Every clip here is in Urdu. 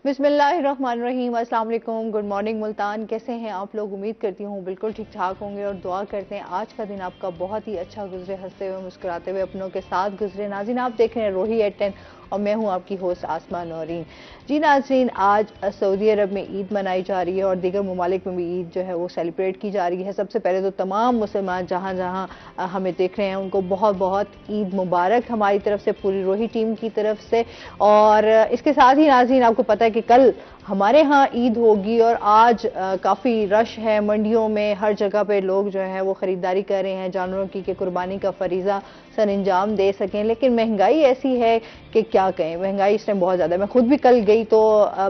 بسم اللہ الرحمن الرحیم۔ السلام علیکم، گڈ مارننگ ملتان، کیسے ہیں آپ لوگ؟ امید کرتی ہوں بالکل ٹھیک ٹھاک ہوں گے اور دعا کرتے ہیں آج کا دن آپ کا بہت ہی اچھا گزرے، ہنستے ہوئے مسکراتے ہوئے اپنوں کے ساتھ گزرے۔ ناظرین آپ دیکھ رہے ہیں روہی ایٹ 10 اور میں ہوں آپ کی ہوسٹ آسماء نورین۔ جی ناظرین، آج سعودی عرب میں عید منائی جا رہی ہے اور دیگر ممالک میں بھی عید جو ہے وہ سیلیبریٹ کی جا رہی ہے۔ سب سے پہلے تو تمام مسلمان جہاں جہاں ہمیں دیکھ رہے ہیں ان کو بہت بہت عید مبارک ہماری طرف سے، پوری روہی ٹیم کی طرف سے۔ اور اس کے ساتھ ہی ناظرین آپ کو پتہ ہے کہ کل ہمارے ہاں عید ہوگی اور آج کافی رش ہے منڈیوں میں، ہر جگہ پہ لوگ جو ہیں وہ خریداری کر رہے ہیں جانوروں کی کہ قربانی کا فریضہ سر انجام دے سکیں۔ لیکن مہنگائی ایسی ہے کہ کیا کہیں، مہنگائی اس ٹائم بہت زیادہ ہے۔ میں خود بھی کل گئی تو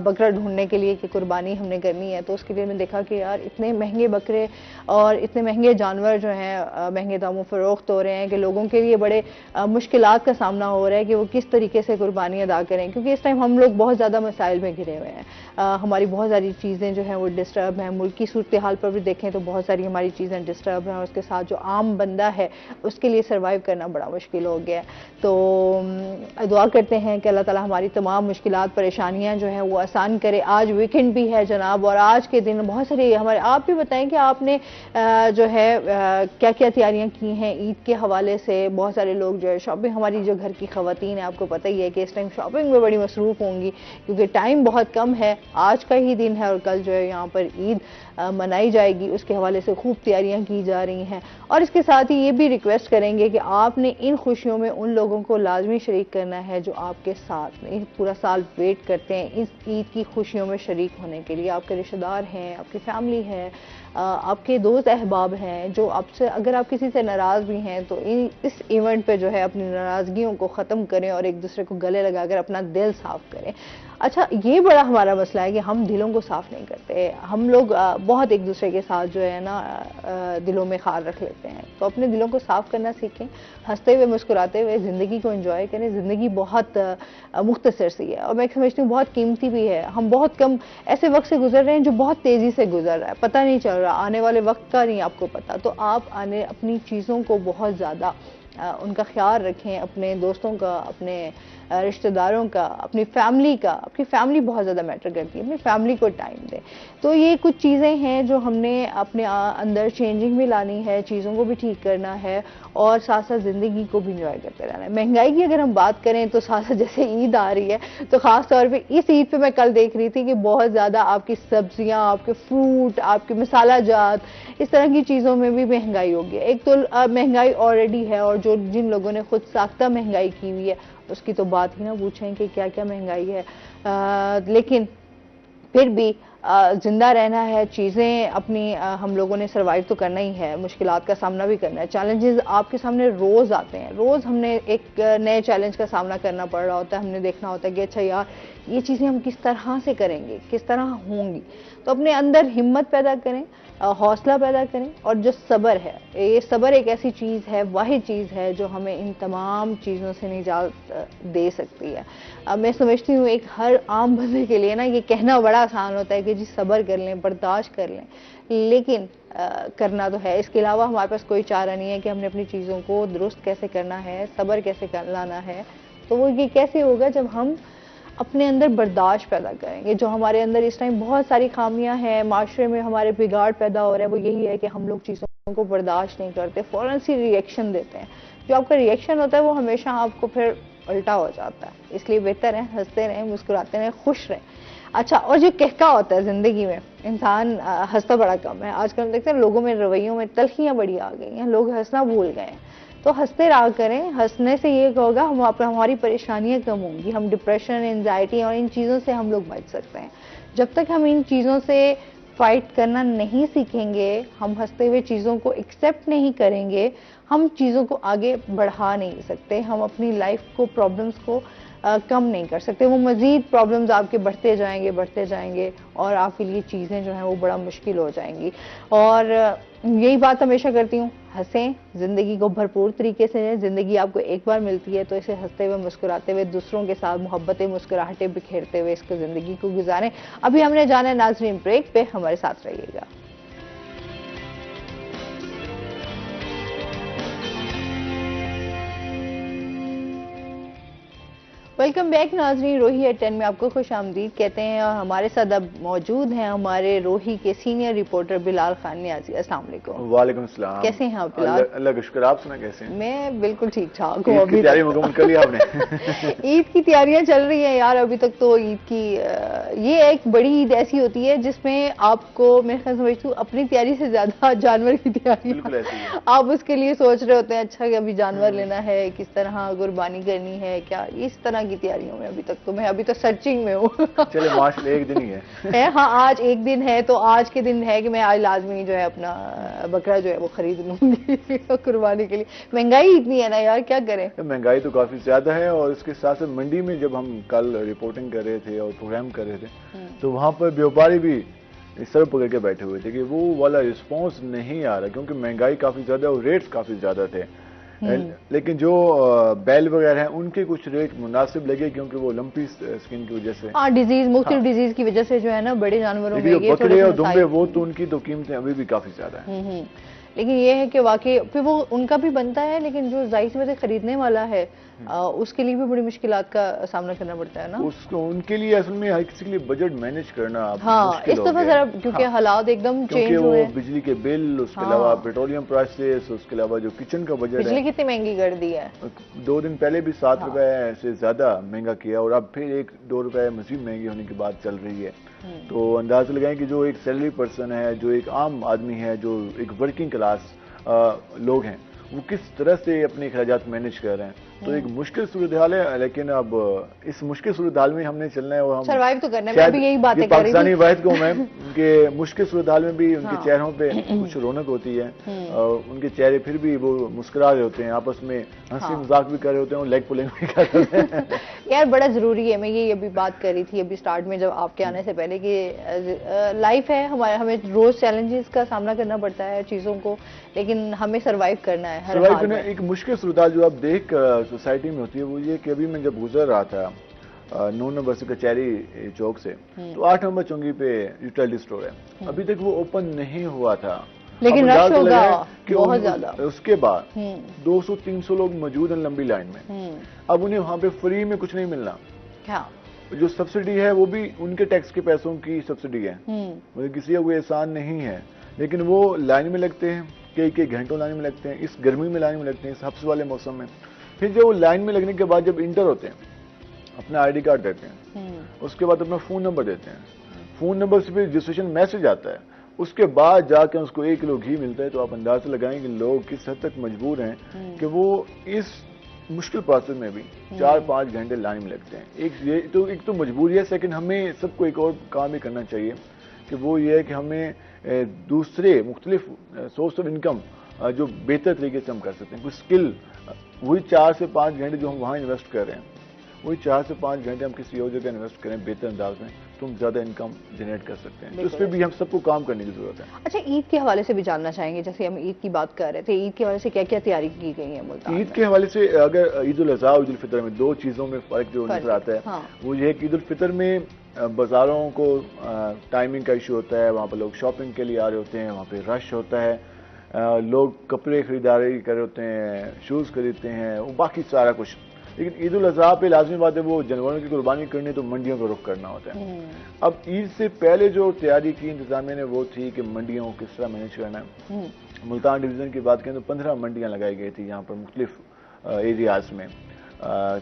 بکرا ڈھونڈنے کے لیے کہ قربانی ہم نے کرنی ہے، تو اس کے لیے میں دیکھا کہ یار اتنے مہنگے بکرے اور اتنے مہنگے جانور جو ہیں مہنگے داموں فروخت ہو رہے ہیں کہ لوگوں کے لیے بڑے مشکلات کا سامنا ہو رہا ہے کہ وہ کس طریقے سے قربانی ادا کریں، کیونکہ اس ٹائم ہم لوگ بہت زیادہ مسائل میں گھرے ہوئے ہیں۔ ہماری بہت ساری چیزیں جو ہیں وہ ڈسٹرب ہیں، ملک کی صورتحال پر بھی دیکھیں تو بہت ساری ہماری چیزیں ڈسٹرب ہیں، اور اس کے ساتھ جو عام بندہ ہے اس کے لیے سروائیو کرنا بڑا مشکل ہو گیا ہے۔ تو دعا کرتے ہیں کہ اللہ تعالیٰ ہماری تمام مشکلات پریشانیاں جو ہیں وہ آسان کرے۔ آج ویکنڈ بھی ہے جناب، اور آج کے دن بہت ساری ہمارے، آپ بھی بتائیں کہ آپ نے جو ہے کیا کیا تیاریاں کی ہیں عید کے حوالے سے۔ بہت سارے لوگ جو ہے شاپنگ، ہماری جو گھر کی خواتین ہیں آپ کو پتہ ہی ہے کہ اس ٹائم شاپنگ میں بڑی مصروف ہوں گی کیونکہ ٹائم بہت کم ہے، آج کا ہی دن ہے اور کل جو ہے یہاں پر عید منائی جائے گی، اس کے حوالے سے خوب تیاریاں کی جا رہی ہیں۔ اور اس کے ساتھ ہی یہ بھی ریکویسٹ کریں گے کہ آپ نے ان خوشیوں میں ان لوگوں کو لازمی شریک کرنا ہے جو آپ کے ساتھ میں پورا سال ویٹ کرتے ہیں اس عید کی خوشیوں میں شریک ہونے کے لیے۔ آپ کے رشتہ دار ہیں، آپ کی فیملی ہے، آپ کے دوست احباب ہیں جو آپ سے، اگر آپ کسی سے ناراض بھی ہیں تو اس ایونٹ پہ جو ہے اپنی ناراضگیوں کو ختم کریں اور ایک دوسرے کو گلے لگا کر اپنا دل صاف کریں۔ اچھا، یہ بڑا ہمارا مسئلہ ہے کہ ہم دلوں کو صاف نہیں کرتے، ہم لوگ بہت ایک دوسرے کے ساتھ جو ہے نا دلوں میں خار رکھ لیتے ہیں۔ تو اپنے دلوں کو صاف کرنا سیکھیں، ہنستے ہوئے مسکراتے ہوئے زندگی کو انجوائے کریں۔ زندگی بہت مختصر سی ہے اور میں سمجھتی ہوں بہت قیمتی بھی ہے۔ ہم بہت کم ایسے وقت سے گزر رہے ہیں جو بہت تیزی سے گزر رہا ہے، پتہ نہیں چل رہا، آنے والے وقت کا نہیں آپ کو پتہ۔ تو آپ اپنی چیزوں کو بہت زیادہ ان کا خیال رکھیں، اپنے دوستوں کا، اپنے رشتہ داروں کا، اپنی فیملی کا۔ اپنی فیملی بہت زیادہ میٹر کرتی ہے، اپنی فیملی کو ٹائم دیں۔ تو یہ کچھ چیزیں ہیں جو ہم نے اپنے اندر چینجنگ بھی لانی ہے، چیزوں کو بھی ٹھیک کرنا ہے اور ساتھ ساتھ زندگی کو بھی انجوائے کرتے رہنا ہے۔ مہنگائی کی اگر ہم بات کریں تو ساتھ ساتھ جیسے عید آ رہی ہے تو خاص طور پہ اس عید پہ میں کل دیکھ رہی تھی کہ بہت زیادہ آپ کی سبزیاں، آپ کے فروٹ، آپ کے مسالہ جات، اس طرح کی چیزوں میں بھی مہنگائی ہوگی۔ ایک تو مہنگائی آلریڈی ہے اور جن لوگوں نے خود ساختہ مہنگائی کی ہوئی ہے اس کی تو بات ہی نہ پوچھیں کہ کیا کیا مہنگائی ہے۔ لیکن پھر بھی زندہ رہنا ہے، چیزیں اپنی ہم لوگوں نے سروائیو تو کرنا ہی ہے، مشکلات کا سامنا بھی کرنا ہے۔ چیلنجز آپ کے سامنے روز آتے ہیں، روز ہم نے ایک نئے چیلنج کا سامنا کرنا پڑ رہا ہوتا ہے۔ ہم نے دیکھنا ہوتا ہے کہ اچھا یار یہ چیزیں ہم کس طرح سے کریں گے، کس طرح ہوں گی۔ تو اپنے اندر ہمت پیدا کریں، حوصلہ پیدا کریں، اور جو صبر ہے، یہ صبر ایک ایسی چیز ہے، واحد چیز ہے جو ہمیں ان تمام چیزوں سے نجات دے سکتی ہے۔ میں سمجھتی ہوں ایک ہر عام بندے کے لیے نا یہ کہنا بڑا آسان ہوتا ہے کہ جی صبر کر لیں، برداشت کر لیں، لیکن کرنا تو ہے۔ اس کے علاوہ ہمارے پاس کوئی چارہ نہیں ہے کہ ہم نے اپنی چیزوں کو درست کیسے کرنا ہے، صبر کیسے لانا ہے۔ تو وہ یہ کیسے ہوگا جب ہم اپنے اندر برداشت پیدا کریں گے۔ جو ہمارے اندر اس ٹائم بہت ساری خامیاں ہیں، معاشرے میں ہمارے بگاڑ پیدا ہو رہا ہے، وہ یہی ہے کہ ہم لوگ چیزوں کو برداشت نہیں کرتے، فوراً سی ری ایکشن دیتے ہیں۔ جو آپ کا ری ایکشن ہوتا ہے وہ ہمیشہ آپ کو پھر الٹا ہو جاتا ہے۔ اس لیے بہتر ہے ہنستے رہیں، مسکراتے رہیں، خوش رہیں۔ اچھا، اور جو کہکا ہوتا ہے زندگی میں، انسان ہنستا بڑا کم ہے۔ آج کل ہم دیکھتے ہیں لوگوں میں رویوں میں تلخیاں بڑی آ گئی ہیں، لوگ ہنسنا بھول گئے ہیں۔ تو ہنستے رہا کریں، ہنسنے سے یہ ہوگا ہماری پریشانیاں کم ہوں گی، ہم ڈپریشن، انزائٹی اور ان چیزوں سے ہم لوگ بچ سکتے ہیں۔ جب تک ہم ان چیزوں سے فائٹ کرنا نہیں سیکھیں گے، ہم ہنستے ہوئے چیزوں کو ایکسیپٹ نہیں کریں گے، ہم چیزوں کو آگے بڑھا نہیں سکتے، ہم اپنی لائف کو، پرابلمز کو کم نہیں کر سکتے۔ وہ مزید پرابلمز آپ کے بڑھتے جائیں گے اور آپ کے لیے چیزیں جو ہیں وہ بڑا مشکل ہو جائیں گی۔ اور یہی بات ہمیشہ کرتی ہوں، ہنسیں، زندگی کو بھرپور طریقے سے لیں۔ زندگی آپ کو ایک بار ملتی ہے تو اسے ہنستے ہوئے، مسکراتے ہوئے، دوسروں کے ساتھ محبتیں، مسکراہٹیں بکھیرتے ہوئے اس کو زندگی کو گزاریں۔ ابھی ہم نے جانا ہے ناظرین بریک پہ، ہمارے ساتھ رہیے گا۔ ویلکم بیک ناظرین، روہی ایٹ 10 میں آپ کو خوش آمدید کہتے ہیں، اور ہمارے ساتھ اب موجود ہیں ہمارے روہی کے سینئر رپورٹر بلال خان نیازی۔ السلام علیکم۔ وعلیکم السلام۔ کیسے ہیں آپ بلال؟ اللہ کا شکر، آپ سنا کیسے ہیں؟ میں بالکل ٹھیک ٹھاک ہوں۔ عید کی تیاری مکمل کر لی آپ نے؟ عید کی تیاریاں چل رہی ہیں یار ابھی تک تو۔ عید کی یہ ایک بڑی عید ایسی ہوتی ہے جس میں آپ کو میں سمجھتی ہوں اپنی تیاری سے زیادہ جانور کی تیاری، بالکل ایسی ہے۔ آپ اس کے لیے سوچ رہے ہوتے ہیں اچھا کہ ابھی جانور لینا ہے، کس طرح قربانی کرنی ہے، کیا اس طرح کی تیاریوں میں ابھی تک تو میں ابھی تو سرچنگ میں ہوں۔ چلے ماشاءاللہ ایک دن ہی ہے۔ ہاں آج ایک دن ہے، تو آج کے دن ہے کہ میں آج لازمی جو ہے اپنا بکرا جو ہے وہ خرید لوں گی قربانی کے لیے۔ مہنگائی اتنی ہے نا یار، کیا کریں؟ مہنگائی تو کافی زیادہ ہے، اور اس کے ساتھ ساتھ منڈی میں جب ہم کل رپورٹنگ کر رہے تھے اور پروگرام کر رہے تھے تو وہاں پر بیوپاری بھی سر پکڑ کے بیٹھے ہوئے تھے کہ وہ والا رسپانس نہیں آ رہا، کیونکہ مہنگائی کافی زیادہ اور ریٹس کافی زیادہ تھے۔ لیکن جو بیل وغیرہ ہیں ان کے کچھ ریٹ مناسب لگے، کیونکہ وہ لمپی سکن کی وجہ سے، ڈیزیز، مختلف ڈیزیز کی وجہ سے جو ہے نا بڑے جانوروں میں یہ بکرے اور دمبے وہ تو ان کی تو قیمتیں ابھی بھی کافی زیادہ ہیں۔ لیکن یہ ہے کہ واقعی پھر وہ ان کا بھی بنتا ہے، لیکن جو ظاہر سی بات ہے خریدنے والا ہے اس کے لیے بھی بڑی مشکلات کا سامنا کرنا پڑتا ہے نا۔ ان کے لیے اصل میں ہر کسی کے لیے بجٹ مینج کرنا ہاں اس دفعہ ذرا کیونکہ حالات ایک دم چینج ہوئے ہیں، بجلی کے بل، اس کے علاوہ پیٹرولیم پرائسز، اس کے علاوہ جو کچن کا بجٹ ہے، بجلی کتنی مہنگی کر دی ہے۔ 2 دن پہلے بھی 7 روپے سے زیادہ مہنگا کیا، اور اب پھر 1-2 روپے مزید مہنگی ہونے کی بات چل رہی ہے۔ تو اندازہ لگائیں کہ جو ایک سیلری پرسن ہے، جو ایک عام آدمی ہے، جو ایک ورکنگ کلاس لوگ ہیں، وہ کس طرح سے اپنے اخراجات مینج کر رہے ہیں۔ تو ایک مشکل صورتحال ہے، لیکن اب اس مشکل صورتحال میں ہم نے چلنا ہے، اور ہم سروائیو تو کرنا ہے۔ میں بھی یہی باتیں کر رہی تھی، پاکستانی واحد کو میں کہ مشکل صورتحال میں بھی ان کے چہروں پہ کچھ رونق ہوتی ہے، ان کے چہرے پھر بھی وہ مسکرا رہے ہوتے ہیں، آپس میں ہنسی مذاق بھی کر رہے ہوتے ہیں اور لیگ پولنگ بھی کر رہے ہیں۔ یار بڑا ضروری ہے، میں یہ ابھی بات کر رہی تھی ابھی سٹارٹ میں جب آپ کے آنے سے پہلے، کہ لائف ہے ہمارے، ہمیں روز چیلنجز کا سامنا کرنا پڑتا ہے چیزوں کو، لیکن ہمیں سروائیو کرنا ہے ہر حال میں۔ ایک مشکل صورتحال جو آپ دیکھ سوسائٹی میں ہوتی ہے وہ یہ کہ ابھی میں جب گزر رہا تھا 9 نمبر سے کچہری چوک سے، تو 8 نمبر چونگی پہ یوٹیلٹی سٹور ہے، ابھی تک وہ اوپن نہیں ہوا تھا، لیکن رش ہوگا بہت زیادہ۔ اس کے بعد 200-300 لوگ موجود ہیں لمبی لائن میں، اب انہیں وہاں پہ فری میں کچھ نہیں ملنا، جو سبسڈی ہے وہ بھی ان کے ٹیکس کے پیسوں کی سبسڈی ہے، کسی کا کوئی احسان نہیں ہے، لیکن وہ لائن میں لگتے ہیں، کئی گھنٹوں لائن میں لگتے ہیں، اس گرمی میں لائن میں لگتے ہیں، اس حبس والے موسم میں۔ پھر جب وہ لائن میں لگنے کے بعد جب انٹر ہوتے ہیں، اپنا آئی ڈی کارڈ دیتے ہیں، اس کے بعد اپنا فون نمبر دیتے ہیں، فون نمبر سے پھر رجسٹریشن میسج آتا ہے، اس کے بعد جا کے اس کو 1 کلو گھی ملتا ہے، تو آپ اندازہ لگائیں کہ لوگ کس حد تک مجبور ہیں کہ وہ اس مشکل پروسیس میں بھی 4-5 گھنٹے لائن میں لگتے ہیں۔ ایک تو مجبوری ہے، لیکن ہمیں سب کو ایک اور کام بھی کرنا چاہیے کہ وہ یہ ہے کہ ہمیں دوسرے مختلف سورس آف انکم جو بہتر طریقے سے ہم کر سکتے ہیں، کوئی اسکل، وہی 4 سے 5 گھنٹے جو ہم وہاں انویسٹ کر رہے ہیں، وہی 4 سے 5 گھنٹے ہم کسی اور جگہ انویسٹ کریں بہتر انداز میں، تو ہم زیادہ انکم جنریٹ کر سکتے ہیں۔ اس پہ بھی ہم سب کو کام کرنے کی ضرورت ہے۔ اچھا عید کے حوالے سے بھی جاننا چاہیں گے، جیسے ہم عید کی بات کر رہے تھے، عید کے حوالے سے کیا کیا تیاری کی گئی ہے ملتان میں؟ عید کے حوالے سے اگر عید الاضحیٰ اور عید الفطر میں 2 چیزوں میں فرق جو نظر آتا ہے وہ یہ ہے کہ عید الفطر میں بازاروں کو ٹائمنگ کا ایشو ہوتا ہے، وہاں پہ لوگ شاپنگ کے لیے آ رہے ہوتے ہیں، وہاں پہ رش ہوتا ہے، لوگ کپڑے خریداری کر رہے ہوتے ہیں، شوز خریدتے ہیں، وہ باقی سارا کچھ۔ لیکن عید الاضحیٰ پہ لازمی بات ہے وہ جانوروں کی قربانی کرنی تو منڈیوں کا رخ کرنا ہوتا ہے۔ اب عید سے پہلے جو تیاری کی انتظامیہ نے وہ تھی کہ منڈیوں کو کس طرح مینیج کرنا ہے۔ ملتان ڈویژن کی بات کریں تو 15 منڈیاں لگائی گئی تھی یہاں پر مختلف ایریاز میں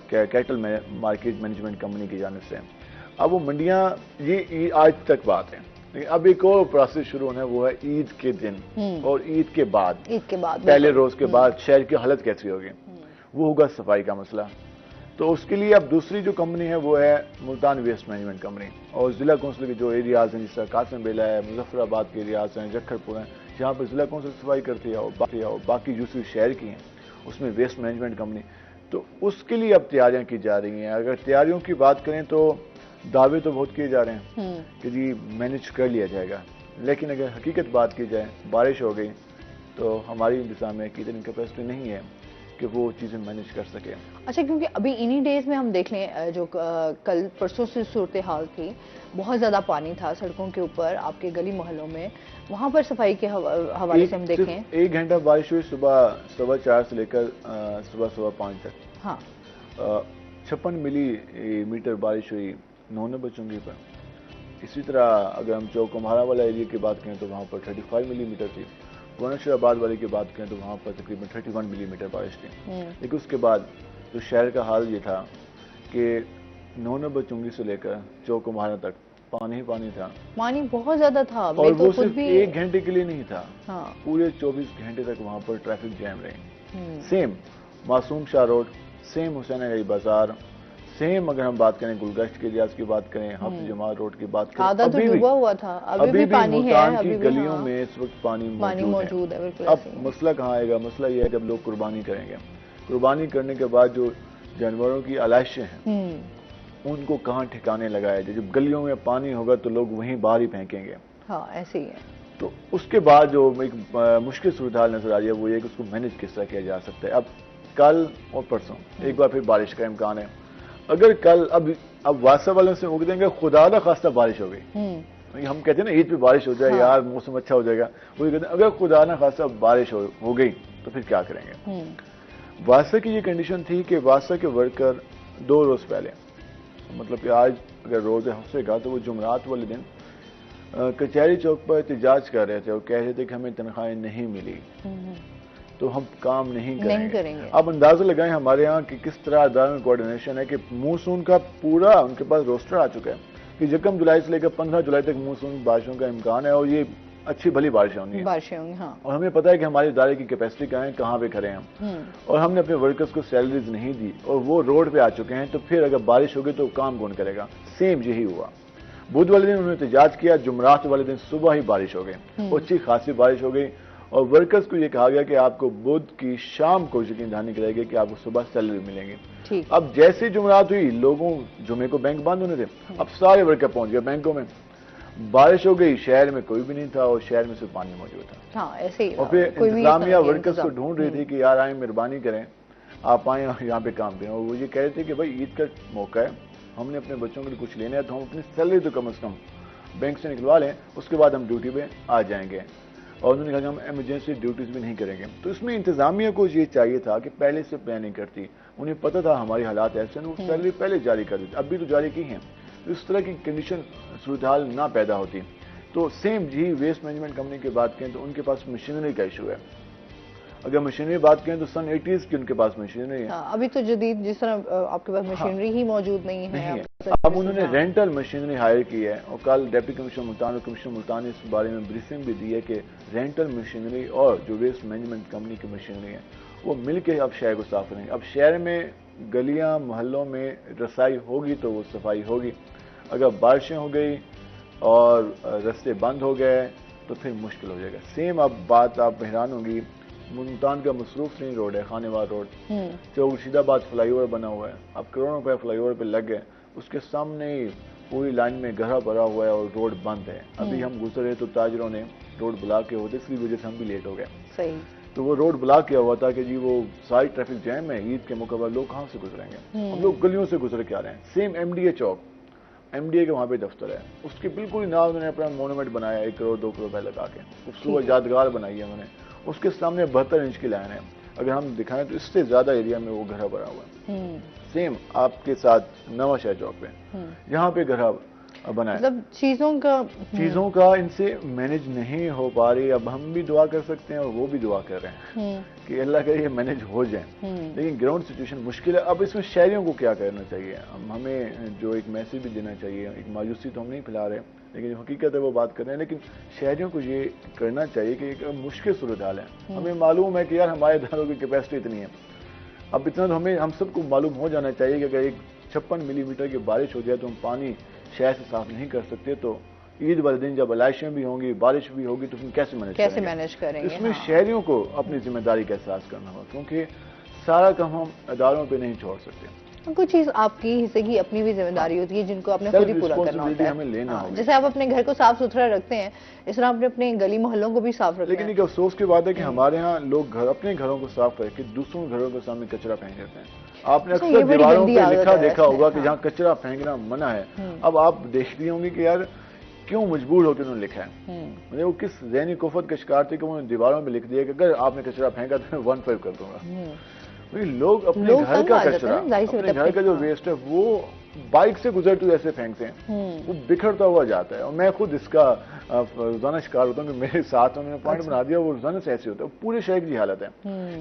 کیٹل مارکیٹ مینجمنٹ کمپنی کی جانب سے۔ اب وہ منڈیاں یہ آج تک بات ہے، لیکن اب ایک اور پروسیس شروع ہونا ہے، وہ ہے عید کے دن اور عید کے بعد، پہلے روز کے بعد شہر کی حالت کیسی ہوگی، وہ ہوگا صفائی کا مسئلہ۔ تو اس کے لیے اب دوسری جو کمپنی ہے وہ ہے ملتان ویسٹ مینجمنٹ کمپنی، اور ضلع کونسل کے جو ایریاز ہیں جس طرح قاسم بیلا ہے، مظفر آباد کے ایریاز ہیں، جکھڑ پور ہیں، جہاں پر ضلع کونسل صفائی کرتی ہے اور باقی دوسری شہر کی ہیں اس میں ویسٹ مینجمنٹ کمپنی، تو اس کے لیے اب تیاریاں کی جا رہی ہیں۔ اگر تیاریوں کی بات کریں تو دعوے تو بہت کیے جا رہے ہیں کہ جی مینج کر لیا جائے گا، لیکن اگر حقیقت بات کی جائے، بارش ہو گئی تو ہماری انتظامیہ کی اتنی کیپیسٹی نہیں ہے کہ وہ چیزیں مینج کر سکے۔ اچھا کیونکہ ابھی انہی ڈیز میں ہم دیکھ لیں جو کل پرسوں سے صورتحال تھی، بہت زیادہ پانی تھا سڑکوں کے اوپر، آپ کے گلی محلوں میں، وہاں پر صفائی کے حوالے سے ہم دیکھیں 1 گھنٹہ بارش ہوئی صبح 4:15 سے لے کر صبح 5:15 تک۔ ہاں 56 ملی میٹر بارش ہوئی نونبہ چنگی پر. اسی طرح اگر ہم چوک کمہارا والا ایریا کی بات کریں تو وہاں پر 35 ملی میٹر تھی. گورنر آباد والے کی بات کریں تو وہاں پر تقریباً 31 ملی میٹر بارش تھی. لیکن اس کے بعد تو شہر کا حال یہ تھا کہ نونبہ چنگی سے لے کر چوک کمہارا تک پانی ہی پانی تھا. پانی بہت زیادہ تھا اور وہ صرف 1 گھنٹے کے لیے نہیں تھا, پورے 24 گھنٹے تک وہاں پر ٹریفک جیم رہی. سیم معصوم شاہ روڈ, سیم حسین علی بازار, سیم اگر ہم بات کریں گلگشت کے ریاض کی بات کریں, حفظ جماعت روڈ کی بات کریں, ابھی بھی ملتان کی گلیوں میں اس وقت پانی موجود ہے. اب مسئلہ کہاں آئے گا؟ مسئلہ یہ ہے کہ اب لوگ قربانی کریں گے. قربانی کرنے کے بعد جو جانوروں کی علائشیں ہیں ان کو کہاں ٹھکانے لگائے جائے؟ جب گلیوں میں پانی ہوگا تو لوگ وہیں باہر ہی پھینکیں گے. ہاں ایسے ہی ہے. تو اس کے بعد جو ایک مشکل صورتحال نظر آ رہی ہے وہ یہ کہ اس کو مینج کس طرح کیا جا سکتا ہے. اب کل اور پرسوں ایک بار پھر بارش کا امکان ہے. اگر کل اب واسطہ والوں سے اگ دیں گے خدا نہ خواستہ بارش ہو گئی, ہم کہتے ہیں نا عید پہ بارش ہو جائے یار موسم اچھا ہو جائے گا, وہ کہتے ہیں اگر خدا نہ خواستہ بارش ہو گئی تو پھر کیا کریں گے؟ واسطہ کی یہ کنڈیشن تھی کہ واسطہ کے ورکر 2 روز پہلے, مطلب کہ آج اگر روز ہفتے گا تو وہ جمعرات والے دن کچہری چوک پر احتجاج کر رہے تھے اور کہہ رہے تھے کہ ہمیں تنخواہیں نہیں ملی تو ہم کام نہیں کریں گے. آپ اندازہ لگائیں ہمارے ہاں کہ کس طرح اداروں میں کوارڈینیشن ہے کہ مونسون کا پورا ان کے پاس روسٹر آ چکا ہے کہ 1 جولائی سے لے کر 15 جولائی تک مونسون بارشوں کا امکان ہے اور یہ اچھی بھلی بارشیں ہوں گی. اور ہمیں پتا ہے کہ ہمارے ادارے کی کیپیسٹی کہاں پہ کھڑے ہیں, اور ہم نے اپنے ورکرز کو سیلریز نہیں دی اور وہ روڈ پہ آ چکے ہیں, تو پھر اگر بارش ہوگی تو کام کون کرے گا؟ سیم یہی ہوا. بدھ والے دن انہوں نے احتجاج کیا, جمعرات والے دن صبح ہی بارش ہو گئی, اچھی خاصی بارش ہو گئی, اور ورکرز کو یہ کہا گیا کہ آپ کو بدھ کی شام کو یقین دہانی کرائی گئی کہ آپ کو صبح سیلری ملیں گی. اب جیسے جمعرات ہوئی, لوگوں جمعے کو بینک بند ہونے تھے, اب سارے ورکر پہنچ گئے بینکوں میں. بارش ہو گئی, شہر میں کوئی بھی نہیں تھا اور شہر میں صرف پانی موجود تھا. اور پھر انتظامیہ ورکرز کو ڈھونڈ رہی تھی کہ یار آئیں مہربانی کریں آپ آئیں یہاں پہ کام کریں. اور وہ یہ کہہ رہے تھے کہ بھائی عید کا موقع ہے, ہم نے اپنے بچوں کے لیے کچھ لینا ہے تو ہم اپنی سیلری تو کم از کم بینک سے نکلوا لیں, اس کے بعد ہم ڈیوٹی پہ آ جائیں گے. اور انہوں نے کہا کہ ہم ایمرجنسی ڈیوٹیز بھی نہیں کریں گے. تو اس میں انتظامیہ کو یہ چاہیے تھا کہ پہلے سے پلاننگ کرتی, انہیں پتہ تھا ہماری حالات ایسے ہیں, وہ سیلری پہلے جاری کر دیتی, اب بھی تو جاری کی ہیں. اس طرح کی کنڈیشن صورتحال نہ پیدا ہوتی. تو سیم جی ویسٹ مینجمنٹ کمپنی کی بات کریں تو ان کے پاس مشینری کا ایشو ہے. اگر مشینری بات کریں تو سن 80s کی ان کے پاس مشینری ہے. ابھی تو جدید جس طرح آپ کے پاس مشینری ہی موجود نہیں ہے. اب انہوں نے رینٹل مشینری ہائر کی ہے, اور کل ڈپٹی کمشنر ملتان اور کمشنر ملتان نے اس بارے میں بریفنگ بھی دی ہے کہ رینٹل مشینری اور جو ویسٹ مینجمنٹ کمپنی کی مشینری ہے وہ مل کے اب شہر کو صاف کریں گے. اب شہر میں گلیاں محلوں میں رسائی ہوگی تو وہ صفائی ہوگی. اگر بارشیں ہو گئی اور رستے بند ہو گئے تو پھر مشکل ہو جائے گا. سیم اب بات آپ حیران ہوں گی, ملتان کا مصروف ترین روڈ ہے خانے وار روڈ, جو مرشید آباد فلائی اوور بنا ہوا ہے, اب کروڑوں روپے فلائی اوور پہ لگ گئے, اس کے سامنے پوری لائن میں گہرا بھرا ہوا ہے اور روڈ بند ہے. ابھی ہم گزرے تو تاجروں نے روڈ بلاک کیا ہوتے, اس کی وجہ سے ہم بھی لیٹ ہو گئے. تو وہ روڈ بلاک کیا ہوا تھا کہ جی وہ ساری ٹریفک جیم ہے, عید کے موقع پر لوگ کہاں سے گزریں گے؟ ہم لوگ گلیوں سے گزر کے آ رہے ہیں. Same M D A Chowk, M D A کے وہاں پہ دفتر ہے, اس کے بالکل نام انہوں نے اپنا مونومنٹ بنایا 1 کروڑ 2 کروڑ روپے لگا کے, خوبصورت یادگار بنائی ہے انہوں نے. اس کے سامنے 72 انچ کی لائن ہے, اگر ہم دکھائیں تو اس سے زیادہ ایریا میں وہ گھرا بھرا ہوا ہے. سیم آپ کے ساتھ نواں شہر چوک پہ یہاں پہ گھرا بنا ہے. مطلب چیزوں کا ان سے مینج نہیں ہو پا رہی. اب ہم بھی دعا کر سکتے ہیں اور وہ بھی دعا کر رہے ہیں کہ اللہ کرے یہ مینج ہو جائیں, لیکن گراؤنڈ سچویشن مشکل ہے. اب اس میں شہریوں کو کیا کرنا چاہیے؟ ہمیں جو ایک میسج بھی دینا چاہیے, ایک مایوسی تو ہم نہیں پھیلا رہے لیکن جو حقیقت ہے وہ بات کر رہے ہیں, لیکن شہریوں کو یہ کرنا چاہیے کہ ایک مشکل صورتحال ہے. ہمیں معلوم ہے کہ یار ہمارے اداروں کی کیپیسٹی اتنی ہے, اب اتنا تو ہم سب کو معلوم ہو جانا چاہیے کہ اگر ایک 56 ملی میٹر کی بارش ہو جائے تو ہم پانی شہر سے صاف نہیں کر سکتے. تو عید والے دن جب علائشیں بھی ہوں گی, بارش بھی ہوگی, تو ہم کیسے مینج کریں گے؟ اس میں شہریوں کو اپنی ذمہ داری کا احساس کرنا ہوگا, کیونکہ سارا کام ہم اداروں پہ نہیں چھوڑ سکتے. کچھ چیز آپ کی حصے کی اپنی بھی ذمہ داری ہوتی ہے جن کو آپ نے خود ہی پورا کرنا ہوتا ہے. جیسے آپ اپنے گھر کو صاف ستھرا رکھتے ہیں, اس طرح آپ اپنے گلی محلوں کو بھی صاف رکھتے ہیں. لیکن ایک افسوس کی بات ہے کہ ہمارے ہاں لوگ اپنے گھروں کو صاف کر کے دوسروں گھروں کے سامنے کچرا پھینک دیتے ہیں. آپ نے اکثر دیواروں پہ دیکھا ہوگا کہ جہاں کچرا پھینکنا منع ہے. اب آپ دیکھتی ہوں گی کہ یار کیوں مجبور ہو کے انہوں نے لکھا ہے, وہ کس ذہنی کفت کا شکار تھے کہ انہوں نے دیواروں میں لکھ دیا کہ اگر آپ نے کچرا پھینکا تو میں 15 کر دوں گا. لوگ اپنے گھر کا کچرا، اپنے گھر کا جو ویسٹ ہے وہ بائک سے گزرتے ہوئے ایسے پھینکتے ہیں، وہ بکھرتا ہوا جاتا ہے. اور میں خود اس کا روزانہ شکار ہوتا ہوں کہ میرے ساتھ انہوں نے پوائنٹ بنا دیا، وہ روزانہ سے ایسے ہوتا ہے. پورے شہر کی حالت ہے.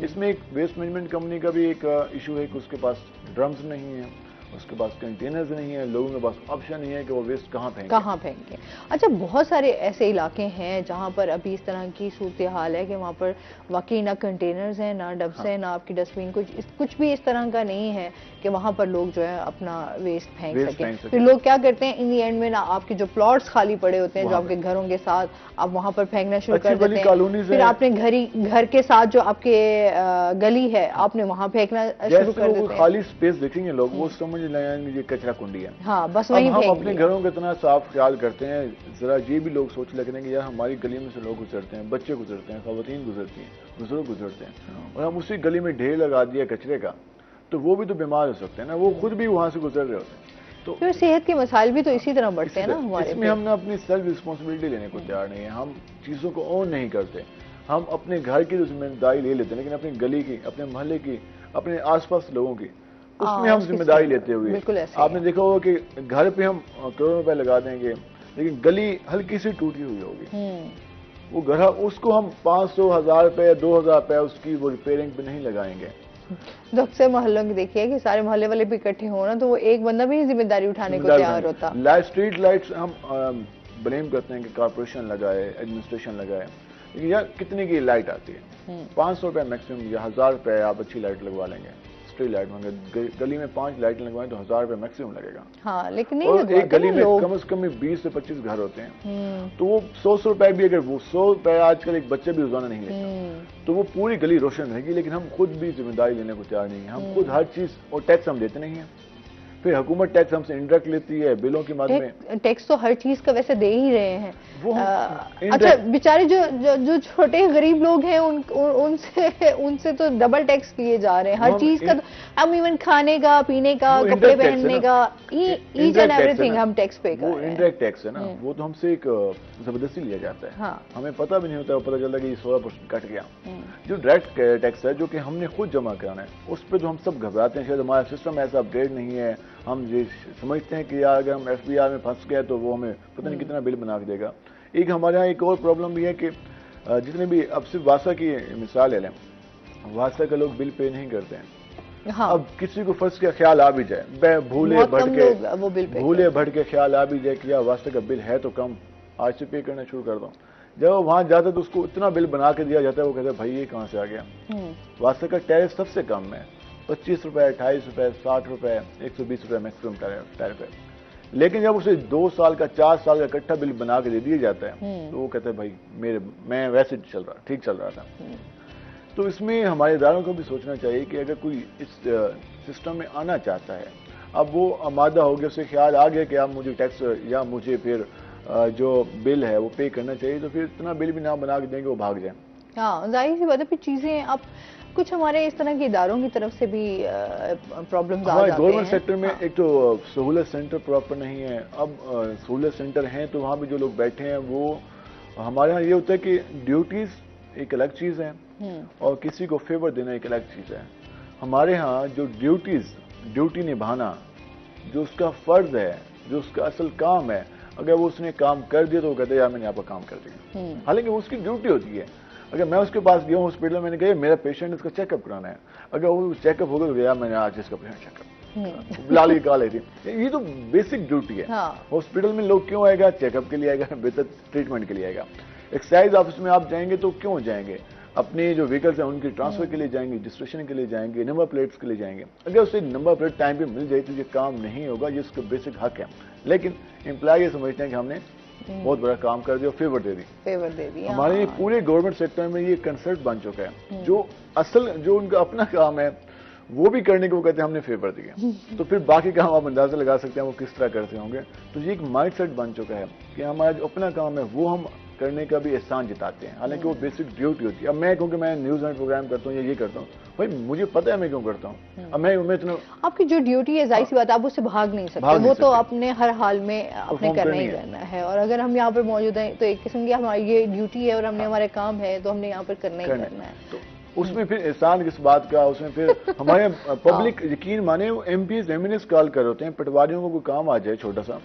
اس میں ایک ویسٹ مینجمنٹ کمپنی کا بھی ایک ایشو ہے کہ اس کے پاس ڈرمز نہیں ہیں، اس کے پاس کنٹینرز نہیں ہیں، لوگوں کے پاس آپشن نہیں ہے کہ وہ ویسٹ کہاں پھینکیں. اچھا، بہت سارے ایسے علاقے ہیں جہاں پر ابھی اس طرح کی صورتحال ہے کہ وہاں پر واقعی نہ کنٹینرز ہیں، نہ ڈبس ہیں، نہ آپ کی ڈسٹ بین، کچھ بھی اس طرح کا نہیں ہے کہ وہاں پر لوگ جو ہے اپنا ویسٹ پھینک سکیں. پھر لوگ کیا کرتے ہیں ان دی اینڈ میں، نہ آپ کے جو پلاٹس خالی پڑے ہوتے ہیں جو آپ کے گھروں کے ساتھ، آپ وہاں پر پھینکنا شروع کر دیتے ہیں. پھر آپ نے گھر کے ساتھ جو آپ کے گلی ہے آپ نے وہاں پھینکنا شروع کر دیتے ہیں. خالی اسپیس دیکھیں گے لوگ، وہ سمجھ لیں گے یہ کچرا کنڈی ہے. ہاں، بس وہیں ہم اپنے گھروں کا اتنا صاف خیال کرتے ہیں، ذرا یہ بھی لوگ سوچ لگتے ہیں کہ یار ہماری گلی میں سے لوگ گزرتے ہیں، بچے گزرتے ہیں، خواتین گزرتی ہیں، بزرگ گزرتے ہیں، اور ہم اسی گلی میں ڈھیر لگا دیا کچرے کا، تو وہ بھی تو بیمار ہو سکتے ہیں نا، وہ خود بھی وہاں سے گزر رہے ہوتے ہیں. تو پھر صحت کے مسائل بھی تو اسی طرح بڑھتے ہیں نا ہمارے. اس میں ہم نے اپنی سیلف رسپانسبلٹی لینے کو تیار نہیں ہے، ہم چیزوں کو اون نہیں کرتے. ہم اپنے گھر کی جو ذمہ داری لے لیتے ہیں، لیکن اپنی گلی کی، اپنے محلے کی، اپنے آس پاس لوگوں کی، اس میں ہم ذمہ داری لیتے ہوئے. آپ نے دیکھا ہوگا کہ گھر پہ ہم کروڑوں روپے لگا دیں گے، لیکن گلی ہلکی سی ٹوٹی ہوئی ہوگی، وہ گھر اس کو ہم 500، 1000 روپے، 2000 روپے اس کی وہ ریپیئرنگ پہ نہیں لگائیں گے. تو اکثر محلوں کی دیکھیے کہ سارے محلے والے بھی اکٹھے ہونا تو وہ ایک بندہ بھی ذمہ داری اٹھانے کو تیار ہوتا. اسٹریٹ لائٹس ہم بلیم کرتے ہیں کہ کارپوریشن لگائے، ایڈمنسٹریشن لگائے، لیکن یار کتنے کی لائٹ آتی ہے؟ 500 روپے میکسیمم یا 1000 روپے آپ اچھی لائٹ لگوا لیں گے. اسٹریٹ لائٹ ہوں گے، گلی میں 5 لائٹیں لگوائیں تو 1000 روپے میکسیمم لگے گا. ہاں، لیکن ایک گلی میں کم از کم 20 سے 25 گھر ہوتے ہیں، تو وہ 100 روپے بھی، اگر وہ 100 روپے آج کل ایک بچے بھی روزانہ نہیں لیتا تو وہ پوری گلی روشن رہے گی. لیکن ہم خود بھی ذمہ داری لینے کو تیار نہیں ہیں. ہم خود ہر چیز، اور ٹیکس ہم دیتے نہیں ہیں. پھر حکومت ٹیکس ہم سے انڈائریکٹ لیتی ہے بلوں کی مد میں. ٹیکس تو ہر چیز کا ویسے دے ہی رہے ہیں. اچھا، بیچارے جو چھوٹے غریب لوگ ہیں ان سے تو ڈبل ٹیکس کیے جا رہے ہیں ہر چیز کا. ہم ایون کھانے کا، پینے کا، کپڑے پہننے کا، ایچ اینڈ ایوری تھنگ ہم ٹیکس پے کر رہے ہیں. وہ انڈائریکٹ ٹیکس ہے نا، وہ تو ہم سے ایک زبردستی لیا جاتا ہے. ہمیں پتہ بھی نہیں ہوتا، پتہ چلتا کہ یہ 16% کٹ گیا. جو ڈائریکٹ ٹیکس ہے جو کہ ہم نے خود جمع کرانا ہے، اس پہ تو ہم سب گھبراتے ہیں. شاید ہمارا سسٹم ایسا اپڈیٹ نہیں ہے. ہم یہ سمجھتے ہیں کہ یار اگر ہم ایف بی آر میں پھنس گئے تو وہ ہمیں پتہ نہیں کتنا بل بنا کے دے گا. ایک ہمارے یہاں ایک اور پرابلم بھی ہے کہ جتنے بھی، اب صرف واسا کی مثال لے لیں، واسا کا لوگ بل پے نہیں کرتے ہیں. اب کسی کو فرض کا خیال آ بھی جائے، بھولے بھٹ کے خیال آ بھی جائے کہ یار واسطے کا بل ہے تو کم، آج سے پے کرنا شروع کر دو. جب وہ وہاں جاتا ہے تو اس کو اتنا بل بنا کے دیا جاتا ہے، وہ کہتا ہے بھائی یہ کہاں سے آ گیا. واسطے کا ٹیرف سب سے کم ہے، 25 روپے، 28 روپے، 60 روپے، 120 روپے میکسیمم ٹیرف ہے. لیکن جب اسے 2 سال کا، 4 سال کا اکٹھا بل بنا کے دے دیا جاتا ہے تو وہ کہتا ہے بھائی میں ویسے ٹھیک چل رہا تھا. تو اس میں ہمارے اداروں کو بھی سوچنا چاہیے کہ اگر کوئی اس سسٹم میں آنا چاہتا ہے، اب وہ آمادہ ہو گیا، اسے خیال آ گیا کہ اب مجھے ٹیکس یا مجھے پھر جو بل ہے وہ پے کرنا چاہیے، تو پھر اتنا بل بھی نہ بنا کے دیں گے وہ بھاگ جائیں. ہاں، ظاہر سی بات ہے. پھر چیزیں اب کچھ ہمارے اس طرح کے اداروں کی طرف سے بھی پرابلمز آ جاتے ہیں. گورنمنٹ سیکٹر میں ایک تو سہولت سینٹر پراپر نہیں ہے. اب سہولت سینٹر ہیں تو وہاں بھی جو لوگ بیٹھے ہیں، وہ ہمارے یہاں یہ ہوتا ہے کہ ڈیوٹیز ایک الگ چیز ہے اور کسی کو فیور دینا ایک الگ چیز ہے. ہمارے ہاں جو ڈیوٹی نبھانا، جو اس کا فرض ہے، جو اس کا اصل کام ہے، اگر وہ اس نے کام کر دیا تو وہ کہتے ہیں یار میں نے آپ کا کام کر دیا، حالانکہ اس کی ڈیوٹی ہوتی ہے. اگر میں اس کے پاس گیا ہوں ہاسپٹل میں نے کہا میرا پیشنٹ، اس کا چیک اپ کرانا ہے، اگر وہ چیک اپ ہوگا تو گیا میں نے آج اس کا پیشنٹ چیک اپ بلال کی کال آئی تھی. یہ تو بیسک ڈیوٹی ہے. ہاسپٹل میں لوگ کیوں آئے گا؟ چیک اپ کے لیے آئے گا، بہتر ٹریٹمنٹ کے لیے آئے گا. ایکسائز آفس میں آپ جائیں گے تو کیوں جائیں گے؟ اپنے جو وہیکلس ہیں ان کی ٹرانسفر کے لیے جائیں گے، رجسٹریشن کے لیے جائیں گے، نمبر پلیٹس کے لیے جائیں گے. اگر اسے نمبر پلیٹ ٹائم پہ مل جائے تو یہ کام نہیں ہوگا، یہ اس کا بیسک حق ہے. لیکن امپلائی یہ سمجھتے ہیں کہ ہم نے بہت بڑا کام کر دیا، فیور دے دی. ہمارے پورے گورنمنٹ سیکٹر میں یہ کنسرٹ بن چکا ہے. جو اصل جو ان کا اپنا کام ہے وہ بھی کرنے کو وہ کہتے ہیں ہم نے فیور دیا، تو پھر باقی کام آپ اندازہ لگا سکتے ہیں وہ کس طرح کرتے ہوں گے. تو یہ ایک مائنڈ سیٹ بن چکا ہے کہ ہمارا جو اپنا کام ہے وہ ہم کرنے کا بھی احسان جتاتے ہیں، حالانکہ وہ بیسک ڈیوٹی ہوتی ہے. اب میں کہوں کہ میں نیوز اینڈ پروگرام کرتا ہوں یا یہ کرتا ہوں، بھائی مجھے پتہ ہے میں کیوں کرتا ہوں. اب میں اتنا، آپ کی جو ڈیوٹی ہے ظاہر سی بات ہے آپ اس سے بھاگ نہیں سکتے، وہ تو اپنے ہر حال میں اپنے کرنا ہی کرنا ہے. اور اگر ہم یہاں پر موجود ہیں تو ایک قسم کی ہماری یہ ڈیوٹی ہے اور ہم نے ہمارا کام ہے تو ہم نے یہاں پر کرنا ہی کرنا ہے. اس میں پھر احسان کس بات کا، اس میں پھر ہمارے پبلک یقین مانے M Ps M N S call کر ہوتے ہیں، پٹواریوں کو کوئی کام آ جائے چھوٹا سا،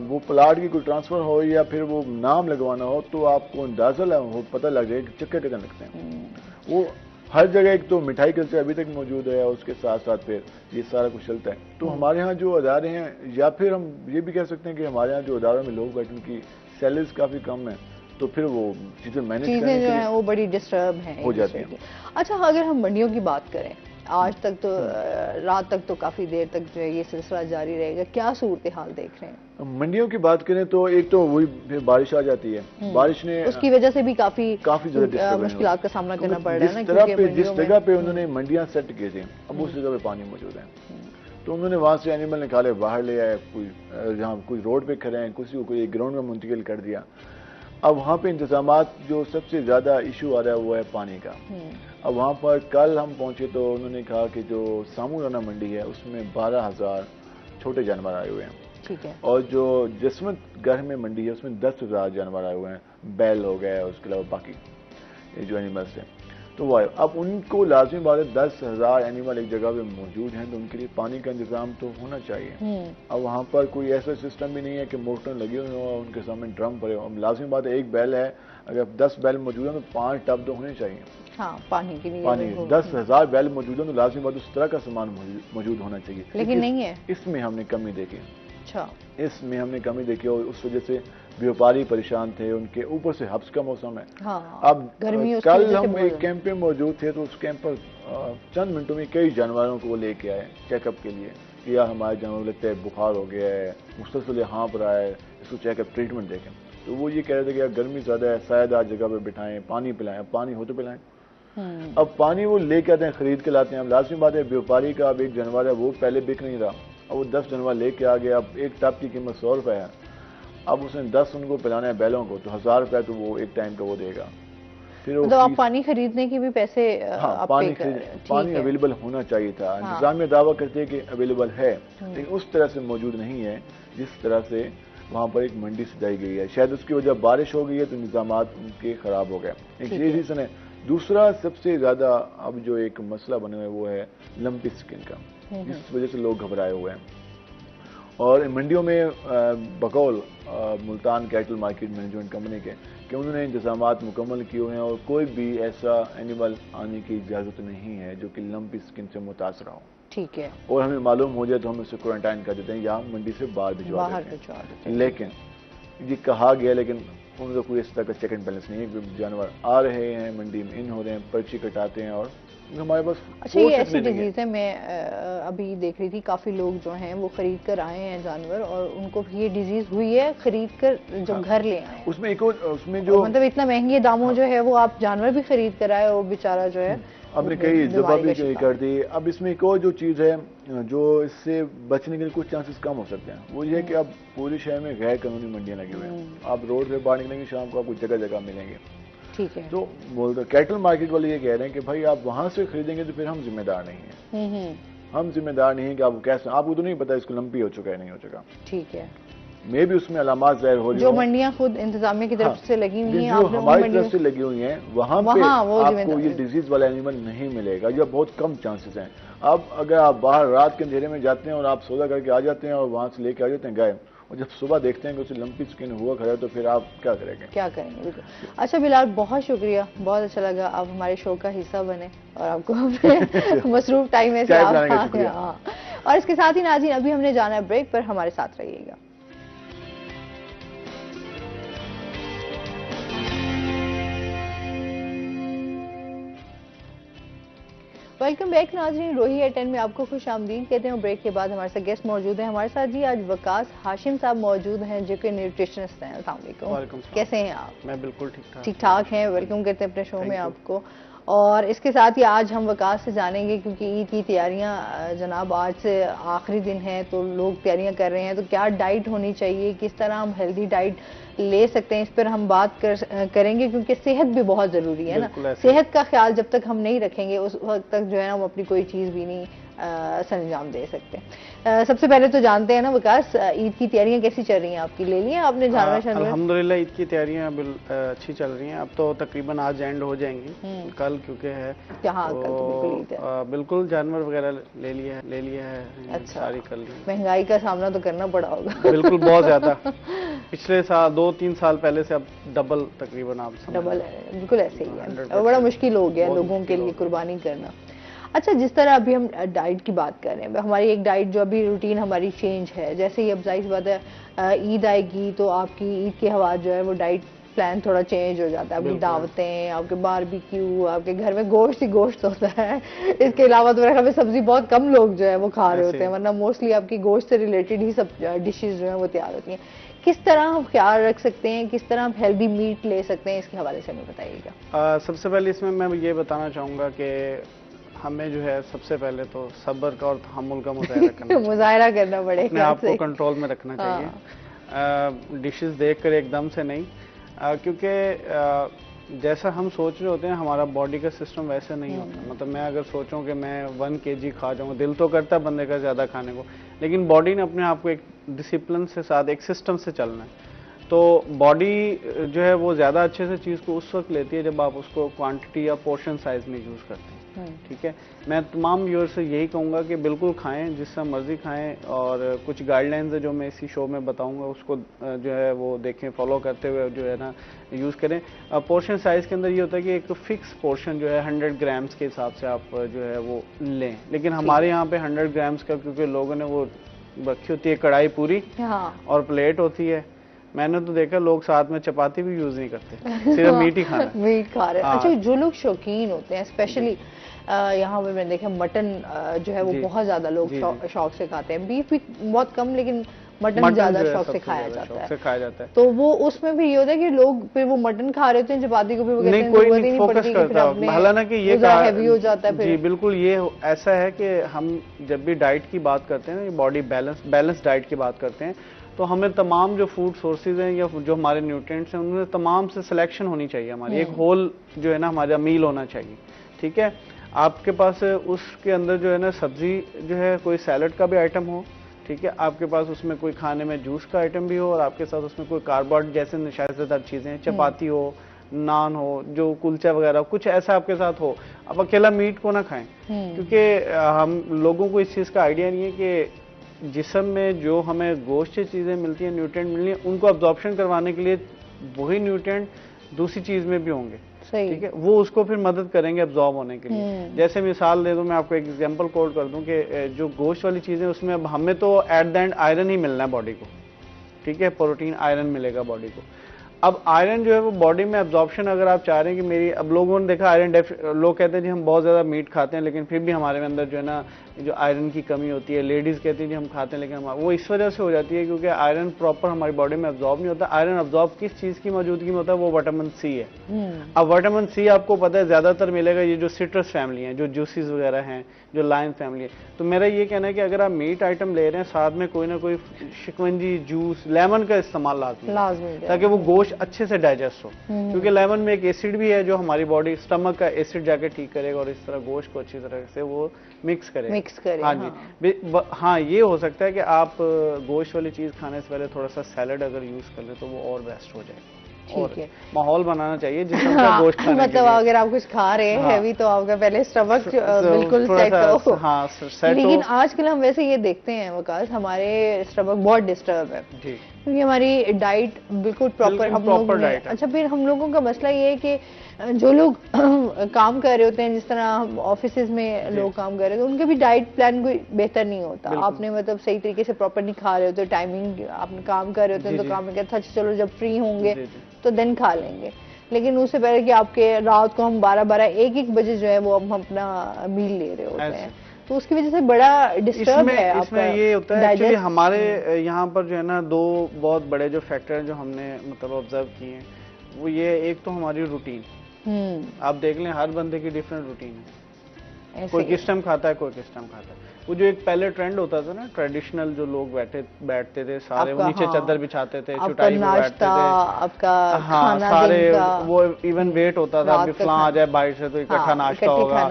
وہ پلاٹ کی کوئی ٹرانسفر ہو یا پھر وہ نام لگوانا ہو، تو آپ کو اندازہ پتہ لگ جائے کہ چکر کتنے لگتے ہیں. وہ ہر جگہ ایک تو مٹھائی کلچر ابھی تک موجود ہے، اس کے ساتھ ساتھ پھر یہ سارا کچھ چلتا ہے. تو ہمارے ہاں جو ادارے ہیں، یا پھر ہم یہ بھی کہہ سکتے ہیں کہ ہمارے ہاں جو اداروں میں لوگ بیٹھے ان کی سیلریز کافی کم ہیں، تو پھر وہ چیزیں مینج کرنے جو ہیں وہ بڑی ڈسٹرب ہیں ہو جاتی ہیں. اچھا، اگر ہم منڈیوں کی بات کریں، آج تک تو رات تک تو کافی دیر تک جو ہے یہ سلسلہ جاری رہے گا، کیا صورتحال دیکھ رہے ہیں؟ منڈیوں کی بات کریں تو ایک تو وہی پھر بارش آ جاتی ہے، بارش نے اس کی وجہ سے بھی کافی زیادہ مشکلات کا سامنا کرنا پڑ رہا ہے نا. جس جگہ پہ انہوں نے منڈیاں سیٹ کی تھیں، اب اس جگہ پہ پانی موجود ہے، تو انہوں نے وہاں سے اینیمل نکالے باہر لے آئے، جہاں کوئی روڈ پہ کھڑے ہیں، کسی کو کوئی گراؤنڈ میں منتقل کر دیا. اب وہاں پہ انتظامات جو سب سے زیادہ ایشو آ رہا ہے وہ ہے پانی کا. اب وہاں پر کل ہم پہنچے تو انہوں نے کہا کہ جو سامو رانا منڈی ہے اس میں 12,000 چھوٹے جانور آئے ہوئے ہیں. ٹھیک ہے. اور جو جسمت گڑھ میں منڈی ہے اس میں 10,000 جانور آئے ہوئے ہیں، بیل ہو گئے، اس کے علاوہ باقی جو اینیملس ہیں. تو وہ اب ان کو لازمی بات ہے 10,000 اینیمل ایک جگہ پہ موجود ہیں تو ان کے لیے پانی کا انتظام تو ہونا چاہیے. اب وہاں پر کوئی ایسا سسٹم بھی نہیں ہے کہ موٹر لگی ہوئی ہوں اور ان کے سامنے ڈرم پڑے ہوں. لازمی بات ہے ایک بیل ہے، اگر 10 بیل موجود ہیں تو 5 ٹب تو ہونے چاہیے. ہاں، پانی کے لیے 10,000 بیل موجود ہیں تو لازمی بات اس طرح کا سامان موجود ہونا چاہیے، لیکن نہیں ہے. اس میں ہم نے کمی دیکھی. اچھا. اس میں ہم نے کمی دیکھی اور اس وجہ سے بیوپاری پریشان تھے. ان کے اوپر سے حبس کا موسم ہے. اب کل ہم ایک کیمپ میں موجود تھے تو اس کیمپ پر چند منٹوں میں کئی جانوروں کو وہ لے کے آئے چیک اپ کے لیے کہ یار ہمارے جانور لگتا ہے بخار ہو گیا ہے، مسلسل ہانپ رہا ہے، اس کو چیک اپ ٹریٹمنٹ دیکھیں. تو وہ یہ کہہ رہے تھے کہ یار گرمی زیادہ ہے، سایہ دار جگہ پہ بٹھائیں، پانی پلائیں. پانی ہو تو پلائیں. اب پانی وہ لے کے آتے ہیں، خرید کے لاتے ہیں. اب لازمی بات ہے بیوپاری کا اب ایک جانور ہے وہ پہلے بک نہیں رہا، اب وہ 10 جانور لے کے آ گیا. اب ایک ٹب کی قیمت 100 روپے ہے، اب اس نے 10 ان کو پلانا ہے بیلوں کو تو 1,000 روپے تو وہ ایک ٹائم کا وہ دے گا. پھر آپ پانی خریدنے کی بھی پیسے پانی اویلیبل ہونا چاہیے تھا. انتظامیہ دعویٰ کرتے ہیں کہ اویلیبل ہے، لیکن اس طرح سے موجود نہیں ہے جس طرح سے وہاں پر ایک منڈی سجائی گئی ہے. شاید اس کی وجہ بارش ہو گئی ہے تو انتظامات ان کے خراب ہو گئے. ایک یہ ریزن ہے. دوسرا سب سے زیادہ اب جو ایک مسئلہ بنے ہوئے وہ ہے لمپی سکن کا، جس وجہ سے لوگ گھبرائے ہوئے ہیں. اور منڈیوں میں بقول Multan cattle market management company کے کہ انہوں نے انتظامات مکمل کیے ہوئے ہیں اور کوئی بھی ایسا اینیمل آنے کی اجازت نہیں ہے جو کہ لمپی سکن سے متاثر ہو. ٹھیک ہے. اور ہمیں معلوم ہو جائے تو ہم اسے کوارنٹائن کر دیتے ہیں یا منڈی سے باہر بھجوا دیتے ہیں. لیکن یہ کہا گیا لیکن ان کا کوئی اس طرح کا چیک اینڈ بیلنس نہیں ہے. جانور آ رہے ہیں، منڈی میں ان ہو رہے ہیں، پرچی کٹاتے ہیں اور ہمارے پاس. اچھا، یہ ایسی ڈیزیز ہے، میں ابھی دیکھ رہی تھی کافی لوگ جو ہیں وہ خرید کر آئے ہیں جانور اور ان کو یہ ڈیزیز ہوئی ہے خرید کر جو گھر لے آئے. اس میں ایک اس میں جو مطلب اتنا مہنگے داموں جو ہے وہ آپ جانور بھی خرید کر آئے اور بیچارہ جو ہے ہم نے کئی دفعہ بھی کر دی. اب اس میں ایک اور جو چیز ہے جو اس سے بچنے کے لیے کچھ چانسز کم ہو سکتے ہیں، وہ یہ ہے کہ اب پوری شہر میں غیر قانونی منڈیاں لگی ہوئے ہیں. آپ روڈ پہ باہر نکلیں گے شام کو آپ کو جگہ جگہ ملیں گے. ٹھیک ہے. تو کیٹل مارکیٹ والے یہ کہہ رہے ہیں کہ بھائی آپ وہاں سے خریدیں گے تو پھر ہم ذمہ دار نہیں ہیں. ہم ذمہ دار نہیں ہیں کہ آپ کو کیسے، آپ کو تو نہیں پتا اس کو لمپی ہو چکا ہے نہیں ہو چکا. ٹھیک ہے. میں بھی اس میں علامات ظاہر ہو رہی جو منڈیاں خود انتظامیہ کی طرف سے لگی ہوئی ہیں، جو ہماری طرف سے لگی ہوئی ہیں وہاں پہ آپ کو یہ ڈیزیز والا اینیمل نہیں ملے گا، یا بہت کم چانسز ہیں. اب اگر آپ باہر رات کے اندھیرے میں جاتے ہیں اور آپ سودا کر کے آ جاتے ہیں اور وہاں سے لے کے آ جاتے ہیں گائے، اور جب صبح دیکھتے ہیں کہ اسے لمپی سکن ہوا کھڑا ہے تو پھر آپ کیا کریں گے؟ کیا کریں گے؟ اچھا بلال، بہت شکریہ، بہت اچھا لگا آپ ہمارے شو کا حصہ بنے اور آپ کو مصروف ٹائم میں سے اور اس کے ساتھ ہی ناظرین ابھی ہم نے جانا ہے بریک پر، ہمارے ساتھ رہیے گا. ویلکم بیک ناظرین، روہی ایٹ 10 میں آپ کو خوش آمدید کہتے ہیں. بریک کے بعد ہمارے ساتھ گیسٹ موجود ہیں. ہمارے ساتھ جی آج وقاص ہاشم صاحب موجود ہیں جو کہ نیوٹریشنسٹ ہیں. السلام علیکم. کیسے ہیں آپ؟ میں بالکل ٹھیک ٹھاک ہیں. ویلکم کرتے ہیں اپنے شو میں آپ کو. اور اس کے ساتھ ہی آج ہم وقاص سے جانیں گے کیونکہ عید کی تیاریاں جناب آج سے آخری دن ہے تو لوگ تیاریاں کر رہے ہیں، تو کیا ڈائٹ ہونی چاہیے، کس طرح ہم ہیلدی ڈائٹ لے سکتے ہیں، اس پر ہم بات کریں گے کیونکہ صحت بھی بہت ضروری ہے نا. صحت کا خیال جب تک ہم نہیں رکھیں گے اس وقت تک جو ہے نا ہم اپنی کوئی چیز بھی نہیں سر انجام دے سکتے ہیں. سب سے پہلے تو جانتے ہیں نا وکاس، عید کی تیاریاں کیسی چل رہی ہیں آپ کی؟ لے لی ہیں آپ نے جانور؟ الحمدللہ عید کی تیاریاں اچھی چل رہی ہیں. اب تو تقریباً آج اینڈ ہو جائیں گی، کل کیونکہ ہے. بالکل جانور وغیرہ لے لیا ہے. اچھا، ساری کر لی. مہنگائی کا سامنا تو کرنا پڑا ہوگا. بالکل بہت زیادہ. پچھلے سال 2-3 سال پہلے سے اب ڈبل تقریباً. آپ ڈبل ہے، بالکل ایسے ہی ہے. بڑا مشکل ہو گیا لوگوں کے لیے قربانی کرنا. اچھا، جس طرح ابھی ہم ڈائٹ کی بات کر رہے ہیں، ہماری ایک ڈائٹ جو ابھی روٹین ہماری چینج ہے، جیسے ہی اب ظاہر سی بات ہے عید آئے گی تو آپ کی عید کے حوالے جو ہے وہ ڈائٹ پلان تھوڑا چینج ہو جاتا ہے. آپ کی دعوتیں، آپ کے باربیکیو، آپ کے گھر میں گوشت ہی گوشت ہوتا ہے. اس کے علاوہ تو میرے خیال میں سبزی بہت کم لوگ جو ہے وہ کھا رہے ہوتے ہیں، ورنہ موسٹلی آپ کی گوشت سے ریلیٹڈ ہی سب ڈشز جو ہیں وہ تیار ہوتی ہیں. کس طرح ہم خیال رکھ سکتے ہیں، کس طرح ہم ہیلدی میٹ لے سکتے ہیں، اس کے حوالے سے ہمیں بتائیے گا. سب سے پہلے اس میں یہ بتانا چاہوں گا کہ ہمیں جو ہے سب سے پہلے تو صبر کا اور تحمل کا مظاہرہ کرنا پڑے گا. اپنے آپ کو کنٹرول میں رکھنا چاہیے. ڈشز دیکھ کر ایک دم سے نہیں، کیونکہ جیسا ہم سوچ رہے ہوتے ہیں ہمارا باڈی کا سسٹم ویسے نہیں ہوتا. مطلب میں اگر سوچوں کہ میں 1 kg کھا جاؤں گا، دل تو کرتا ہے بندے کا زیادہ کھانے کو، لیکن باڈی نے اپنے آپ کو ایک ڈسپلن سے ساتھ ایک سسٹم سے چلنا ہے. تو باڈی جو ہے وہ زیادہ اچھے سے چیز کو اس وقت لیتی ہے جب آپ اس کو کوانٹٹی یا پورشن سائز میں یوز کرتے ہیں. ٹھیک ہے، میں تمام ویور سے یہی کہوں گا کہ بالکل کھائیں، جس سے مرضی کھائیں. اور کچھ گائیڈ لائنز ہے جو میں اسی شو میں بتاؤں گا، اس کو جو ہے وہ دیکھیں، فالو کرتے ہوئے جو ہے نا یوز کریں. پورشن سائز کے اندر یہ ہوتا ہے کہ ایک فکس پورشن جو ہے 100 گرامز کے حساب سے آپ جو ہے وہ لیں. لیکن ہمارے یہاں پہ 100 گرامز کا کیونکہ لوگوں نے وہ رکھی ہوتی ہے کڑھائی پوری اور پلیٹ ہوتی ہے. میں نے تو دیکھا لوگ ساتھ میں چپاتی بھی یوز نہیں کرتے، صرف میٹ ہی کھانا ہے. میٹ کھا رہے ہیں. اچھا، جو لوگ شوقین ہوتے ہیں اسپیشلی یہاں پہ میں نے دیکھا مٹن جو ہے وہ بہت زیادہ لوگ شوق سے کھاتے ہیں. بیف بھی بہت کم، لیکن مٹن زیادہ شوق سے کھایا جاتا ہے. تو وہ اس میں بھی یہ ہوتا ہے کہ لوگ پھر وہ مٹن کھا رہے ہوتے ہیں، چپاتی کو بھی وہ کہتے ہیں کوئی نہیں فوکس کرتا. حالانکہ یہ ہیوی ہو جاتا ہے. جی بالکل، یہ ایسا ہے کہ ہم جب بھی ڈائٹ کی بات کرتے ہیں، باڈی بیلنس ڈائٹ کی بات کرتے ہیں، تو ہمیں تمام جو فوڈ سورسز ہیں یا جو ہمارے نیوٹرینٹس ہیں ان میں تمام سے سلیکشن ہونی چاہیے. ہماری ایک ہول جو ہے نا ہمارا میل ہونا چاہیے. ٹھیک ہے، آپ کے پاس اس کے اندر جو ہے نا سبزی جو ہے کوئی سیلڈ کا بھی آئٹم ہو. ٹھیک ہے، آپ کے پاس اس میں کوئی کھانے میں جوس کا آئٹم بھی ہو، اور آپ کے ساتھ اس میں کوئی کاربوہائیڈریٹ جیسے نشاستہ دار چیزیں، چپاتی ہو، نان ہو، جو کلچا وغیرہ کچھ ایسا آپ کے ساتھ ہو. اب اکیلا میٹ کو نہ کھائیں، کیونکہ ہم لوگوں کو اس چیز کا آئیڈیا نہیں ہے کہ جسم میں جو ہمیں گوشت چیزیں ملتی ہیں، نیوٹرینٹ ملتی ہیں، ان کو ابزارپشن کروانے کے لیے وہی نیوٹرینٹ دوسری چیز میں بھی ہوں گے. ٹھیک ہے، وہ اس کو پھر مدد کریں گے ابزارب ہونے کے لیے. جیسے مثال دے دوں، میں آپ کو ایک ایگزامپل کوٹ کر دوں کہ جو گوشت والی چیزیں اس میں اب ہمیں تو ایٹ دا اینڈ آئرن ہی ملنا ہے باڈی کو. ٹھیک ہے، پروٹین آئرن ملے گا باڈی کو. اب آئرن جو ہے وہ باڈی میں ابزارپشن اگر آپ چاہ رہے ہیں کہ میری، اب لوگوں نے دیکھا آئرن لوگ کہتے ہیں جی ہم بہت زیادہ میٹ کھاتے ہیں لیکن پھر بھی ہمارے اندر جو ہے نا جو آئرن کی کمی ہوتی ہے. لیڈیز کہتی ہیں جی ہم کھاتے ہیں لیکن وہ اس وجہ سے ہو جاتی ہے کیونکہ آئرن پراپر ہماری باڈی میں ابزارب نہیں ہوتا. آئرن ابزارب کس چیز کی موجودگی میں ہوتا ہے؟ وہ وٹامن سی ہے. اب وٹامن سی آپ کو پتہ ہے زیادہ تر ملے گا یہ جو سٹرس فیملی ہیں، جو جوسز وغیرہ ہیں، جو لائم فیملی ہے. تو میرا یہ کہنا ہے کہ اگر آپ میٹ آئٹم لے رہے ہیں ساتھ میں کوئی نہ کوئی شکنجی، جوس، لیمن کا استعمال لازمی ہے تاکہ وہ گوشت اچھے سے ڈائجسٹ ہو. کیونکہ لیمن میں ایک ایسڈ بھی ہے جو ہماری باڈی اسٹمک کا ایسڈ جا کے ٹھیک کرے گا اور اس طرح گوشت کو اچھی طرح سے وہ مکس کرے. ہاں جی، ہاں یہ ہو سکتا ہے کہ آپ گوشت والی چیز کھانے سے پہلے تھوڑا سا سیلڈ اگر یوز کر لیں تو وہ اور بیسٹ ہو جائے گا. ٹھیک ہے، ماحول بنانا چاہیے جس کا گوشت کھانے کے مطلب اگر آپ کچھ کھا رہے ہیں ہیوی تو آپ کا پہلے اسٹمک بالکل سیٹ ہو. لیکن آج کل ہم ویسے یہ دیکھتے ہیں وکاس ہمارے اسٹمک بہت ڈسٹرب ہے کیونکہ ہماری ڈائٹ بالکل پراپر ہم لوگ. اچھا، پھر ہم لوگوں کا مسئلہ یہ ہے کہ جو لوگ کام کر رہے ہوتے ہیں، جس طرح آفیسز میں لوگ کام کر رہے ہوتے ہیں، ان کے بھی ڈائٹ پلان کوئی بہتر نہیں ہوتا. آپ نے مطلب صحیح طریقے سے پراپر نہیں کھا رہے ہوتے، ٹائمنگ آپ نے کام کر رہے ہوتے ہیں تو کام میں کہتا اچھا چلو جب فری ہوں گے تو دن کھا لیں گے. لیکن اس سے پہلے کہ آپ کے رات کو ہم 12-1 بجے جو ہے وہ ہم اپنا میل لے رہے ہوتے ہیں، تو اس کی وجہ سے بڑا ڈسٹرب ہے. اس میں یہ ہوتا ہے ایکچولی ہمارے یہاں پر جو ہے نا 2 بہت بڑے جو فیکٹر ہیں جو ہم نے مطلب آبزرو کیے ہیں، وہ یہ ایک تو ہماری روٹین. آپ دیکھ لیں ہر بندے کی ڈفرینٹ روٹین ہے. کوئی کس ٹائم کھاتا ہے, کوئی کس ٹائم کھاتا ہے. وہ جو ایک پہلے ٹرینڈ ہوتا تھا نا, ٹریڈیشنل جو لوگ بیٹھتے تھے سارے, نیچے چادر بچھاتے تھے, چٹائی پہ بیٹھتے تھے, ہاں سارے, وہ ایون ویٹ ہوتا تھا ابھی فلاں آ جائے باہر سے تو اکٹھا ناشتہ ہوگا.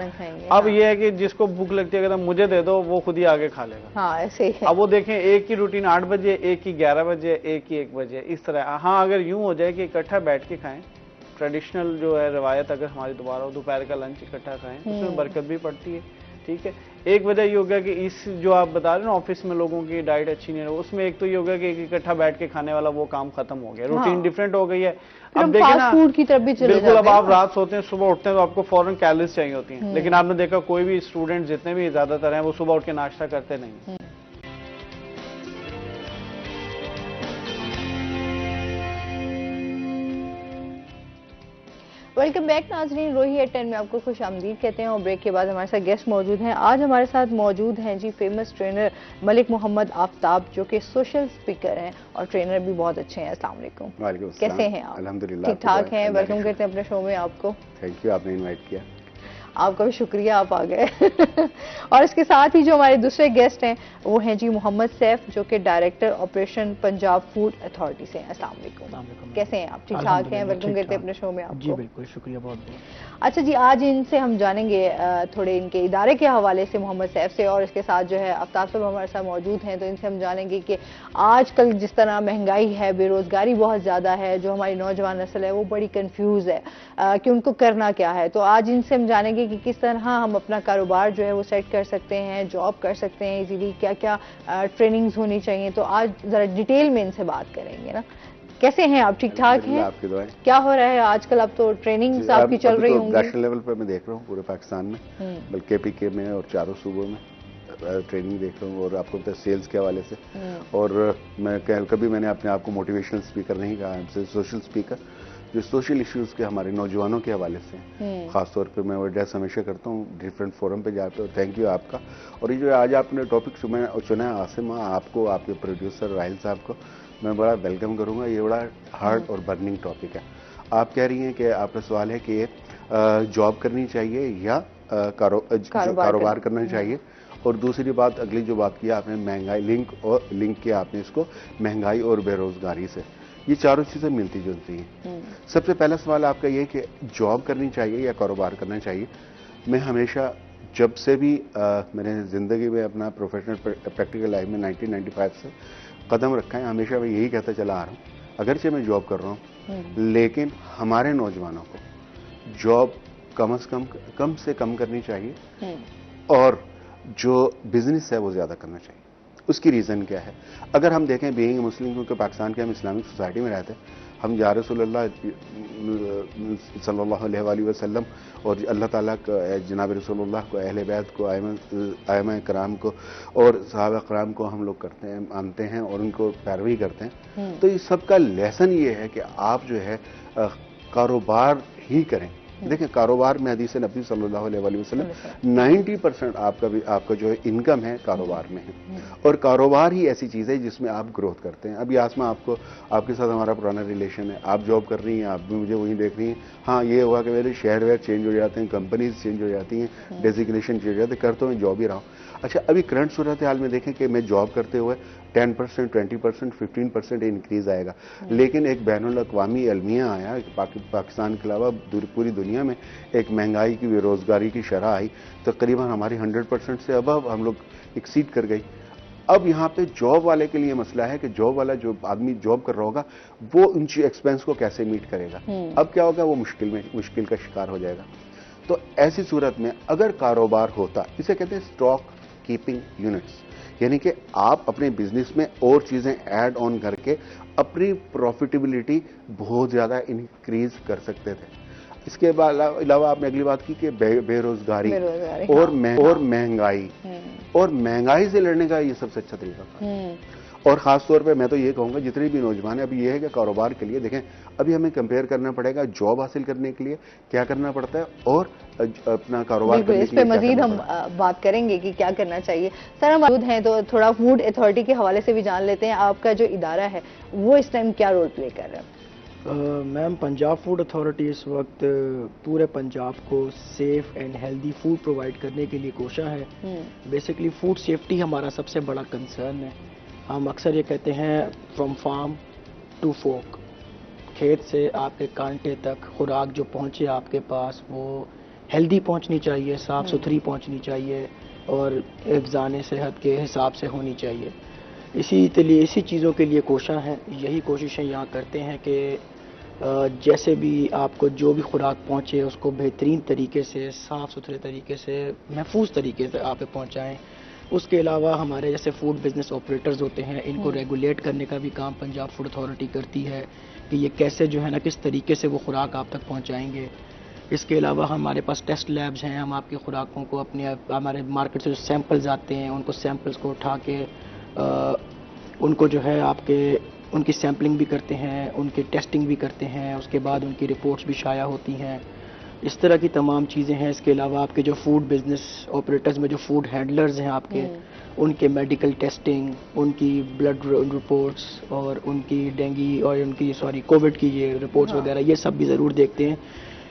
اب یہ ہے کہ جس کو بھوک لگتی ہے اگر مجھے دے دو وہ خود ہی آگے کھا لے گا. اب وہ دیکھیں ایک کی روٹین 8 بجے, ایک کی 11 بجے, ایک کی 1 بجے, اس طرح. ہاں اگر یوں ہو جائے کہ اکٹھا بیٹھ کے کھائیں, ٹریڈیشنل جو ہے روایت اگر ہماری دوبارہ ہو, دوپہر کا لنچ اکٹھا کھائیں, اس میں برکت بھی پڑتی ہے. ٹھیک ہے, ایک وجہ یہ ہوگا کہ اس جو آپ بتا رہے ہیں نا آفس میں لوگوں کی ڈائٹ اچھی نہیں ہے, اس میں ایک تو یہ ہوگا کہ ایک اکٹھا بیٹھ کے کھانے والا وہ کام ختم ہو گیا, روٹین ڈیفرنٹ ہو گئی ہے. اب دیکھیں نا بالکل, اب آپ رات سوتے ہیں صبح اٹھتے ہیں تو آپ کو فوراً کیلریز چاہیے ہوتی ہیں, لیکن آپ نے دیکھا کوئی بھی اسٹوڈنٹ جتنے بھی زیادہ تر ہیں وہ صبح اٹھ کے ناشتہ کرتے نہیں. ویلکم بیک ناظرین, روہی ایٹ 10 میں آپ کو خوش آمدید کہتے ہیں, اور بریک کے بعد ہمارے ساتھ گیسٹ موجود ہیں. آج ہمارے ساتھ موجود ہیں جی فیمس ٹرینر ملک محمد آفتاب, جو کہ سوشل سپیکر ہیں اور ٹرینر بھی بہت اچھے ہیں. السلام علیکم. وعلیکم السلام. کیسے ہیں آپ؟ الحمدللہ ٹھیک ٹھاک ہیں. ویلکم کرتے ہیں اپنے شو میں آپ کو. تھینک یو, آپ نے انوائٹ کیا. آپ کا بھی شکریہ, آپ آ گئے. اور اس کے ساتھ ہی جو ہمارے دوسرے گیسٹ ہیں وہ ہیں جی محمد سیف, جو کہ director operation Punjab food authority سے ہیں. السلام علیکم. کیسے ہیں آپ؟ ٹھیک ٹھاک ہیں. ویلکم کرتے ہیں اپنے شو میں آپ کو. جی بالکل, شکریہ بہت بہت. اچھا جی, آج ان سے ہم جانیں گے تھوڑے ان کے ادارے کے حوالے سے محمد سیف سے, اور اس کے ساتھ جو ہے آفتاب صاحب ہمارے ساتھ موجود ہیں, تو ان سے ہم جانیں گے کہ آج کل جس طرح مہنگائی ہے, بے روزگاری بہت زیادہ ہے, جو ہماری نوجوان نسل ہے وہ بڑی کنفیوز ہے کہ ان کو کرنا کیا ہے. تو آج ان سے ہم جانیں گے کہ کس طرح ہم اپنا کاروبار جو ہے وہ سیٹ کر سکتے ہیں, جاب کر سکتے ہیں ایزیلی, کیا کیا ٹریننگز ہونی چاہیے. تو آج ذرا ڈیٹیل میں ان سے بات کریں گے نا. کیسے ہیں آپ؟ ٹھیک ٹھاک ہیں؟ آپ کی دعائیں. کیا ہو رہا ہے آج کل؟ اب تو ٹریننگز آپ کی چل رہی ہوں گی نیشنل لیول پہ, میں دیکھ رہا ہوں پورے پاکستان میں, بلکہ پی کے میں اور چاروں صوبوں میں ٹریننگ دیکھ رہا ہوں. اور آپ کو پتہ ہے سیلز کے حوالے سے, اور میں کبھی میں نے اپنے آپ کو موٹیویشنل اسپیکر نہیں کہا, ہم سے سوشل اسپیکر, جو سوشل ایشوز کے ہمارے نوجوانوں کے حوالے سے خاص طور پہ میں ایڈریس ہمیشہ کرتا ہوں ڈفرینٹ فورم پہ جاتے. اور تھینک یو آپ کا. اور یہ جو آج آپ نے ٹاپک چنا ہے عاصم, آپ کو, آپ کے پروڈیوسر راہل صاحب کو میں بڑا ویلکم کروں گا. یہ بڑا ہارڈ اور برننگ ٹاپک ہے. آپ کہہ رہی ہیں کہ آپ کا سوال ہے کہ جاب کرنی چاہیے یا کاروبار کرنا چاہیے, اور دوسری بات, اگلی جو بات کی آپ نے مہنگائی, لنک کیا آپ نے اس کو مہنگائی اور بے روزگاری سے. یہ چاروں چیزیں ملتی جلتی ہیں. سب سے پہلا سوال آپ کا یہ کہ جاب کرنی چاہیے یا کاروبار کرنا چاہیے. میں ہمیشہ جب سے بھی میں نے زندگی میں اپنا پروفیشنل پریکٹیکل لائف میں 1995 سے قدم رکھا ہے, ہمیشہ میں یہی کہتا چلا آ رہا ہوں, اگرچہ میں جاب کر رہا ہوں لیکن ہمارے نوجوانوں کو جاب کم سے کم کرنی چاہیے, اور جو بزنس ہے وہ زیادہ کرنا چاہیے. اس کی ریزن کیا ہے؟ اگر ہم دیکھیں بینگ مسلم, کیونکہ پاکستان کے ہم اسلامک سوسائٹی میں رہتے ہیں, ہم یا رسول اللہ صلی اللہ علیہ وآلہ وسلم اور اللہ تعالیٰ کو, جناب رسول اللہ کو, اہل بیت کو, ائمہ کرام کو اور صحابہ کرام کو ہم لوگ کرتے ہیں, مانتے ہیں اور ان کو پیروی کرتے ہیں. تو اس سب کا لیسن یہ ہے کہ آپ جو ہے کاروبار ہی کریں. دیکھیں کاروبار میں حدیث نبی صلی اللہ علیہ وآلہ وسلم 90% آپ کا جو ہے انکم ہے کاروبار میں ہے, اور کاروبار ہی ایسی چیز ہے جس میں آپ گروتھ کرتے ہیں. ابھی آسما آپ کے ساتھ ہمارا پرانا ریلیشن ہے, آپ جاب کر رہی ہیں, آپ بھی مجھے وہیں دیکھ رہی ہیں. ہاں یہ ہوا کہ میرے شہر ویر چینج ہو جاتے ہیں, کمپنیز چینج ہو جاتی ہیں, ڈیزگنیشن چینج ہو جاتے ہیں, کر تو میں جاب ہی رہا ہوں. اچھا, ابھی کرنٹ صورتحال میں دیکھیں کہ میں جاب کرتے ہوئے 10%, 20%, 15% انکریز آئے گا, لیکن ایک بین الاقوامی المیہ آیا پاکستان کے علاوہ پوری دنیا میں, ایک مہنگائی کی, بے روزگاری کی شرح آئی, تقریباً ہماری 100% سے ابو ہم لوگ ایکسیڈ کر گئی. اب یہاں پہ جاب والے کے لیے مسئلہ ہے کہ جاب والا, جو آدمی جاب کر رہا ہوگا وہ ان ایکسپینس کو کیسے میٹ کرے گا. اب کیا ہوگا, وہ مشکل کا شکار ہو جائے گا. تو ایسی صورت میں اگر کاروبار ہوتا, اسے کہتے ہیں اسٹاک کیپنگ یونٹس, یعنی کہ آپ اپنے بزنس میں اور چیزیں ایڈ آن کر کے اپنی پروفیٹیبلٹی بہت زیادہ انکریز کر سکتے تھے. اس کے علاوہ آپ نے اگلی بات کی کہ بے روزگاری اور مہنگائی, اور مہنگائی سے لڑنے کا یہ سب سے اچھا طریقہ تھا. اور خاص طور پہ میں تو یہ کہوں گا جتنے بھی نوجوان ہیں, ابھی یہ ہے کہ کاروبار کے لیے دیکھیں, ابھی ہمیں کمپیئر کرنا پڑے گا جاب حاصل کرنے کے لیے کیا کرنا پڑتا ہے اور اپنا کاروبار کرنے کے لیے. اس پہ مزید ہم بات کریں گے کہ کیا کرنا چاہیے. سر ہم موجود ہیں تو تھوڑا فوڈ اتھارٹی کے حوالے سے بھی جان لیتے ہیں, آپ کا جو ادارہ ہے وہ اس ٹائم کیا رول پلے کر رہا ہے؟ میم پنجاب فوڈ اتھارٹی اس وقت پورے پنجاب کو safe and healthy food provide کرنے کے لیے کوشاں ہے. بیسکلی فوڈ سیفٹی ہمارا سب سے بڑا کنسرن ہے. ہم اکثر یہ کہتے ہیں فرام فارم ٹو فورک، کھیت سے آپ کے کانٹے تک خوراک جو پہنچے آپ کے پاس وہ ہیلدی پہنچنی چاہیے، صاف ستھری پہنچنی چاہیے اور حفظان صحت کے حساب سے ہونی چاہیے. اسی چیزوں کے لیے کوشاں ہیں. یہی کوششیں یہاں کرتے ہیں کہ جیسے بھی آپ کو جو بھی خوراک پہنچے اس کو بہترین طریقے سے، صاف ستھرے طریقے سے، محفوظ طریقے سے آپ پہنچائیں. اس کے علاوہ ہمارے جیسے فوڈ بزنس آپریٹرز ہوتے ہیں، ان کو ریگولیٹ کرنے کا بھی کام پنجاب فوڈ اتھارٹی کرتی ہے کہ یہ کیسے جو ہے نا کس طریقے سے وہ خوراک آپ تک پہنچائیں گے. اس کے علاوہ ہمارے پاس ٹیسٹ لیبز ہیں. ہم آپ کی خوراکوں کو ہمارے مارکیٹ سے جو سیمپلز آتے ہیں ان کو سیمپلز کو اٹھا کے ان کو جو ہے ان کی سیمپلنگ بھی کرتے ہیں، ان کی ٹیسٹنگ بھی کرتے ہیں، اس کے بعد ان کی رپورٹس بھی شائع ہوتی ہیں. اس طرح کی تمام چیزیں ہیں. اس کے علاوہ آپ کے جو فوڈ بزنس آپریٹرز میں جو فوڈ ہینڈلرز ہیں آپ کے، ان کے میڈیکل ٹیسٹنگ، ان کی بلڈ رپورٹس اور ان کی ڈینگی اور ان کی کووڈ کی یہ رپورٹس وغیرہ یہ سب بھی ضرور دیکھتے ہیں،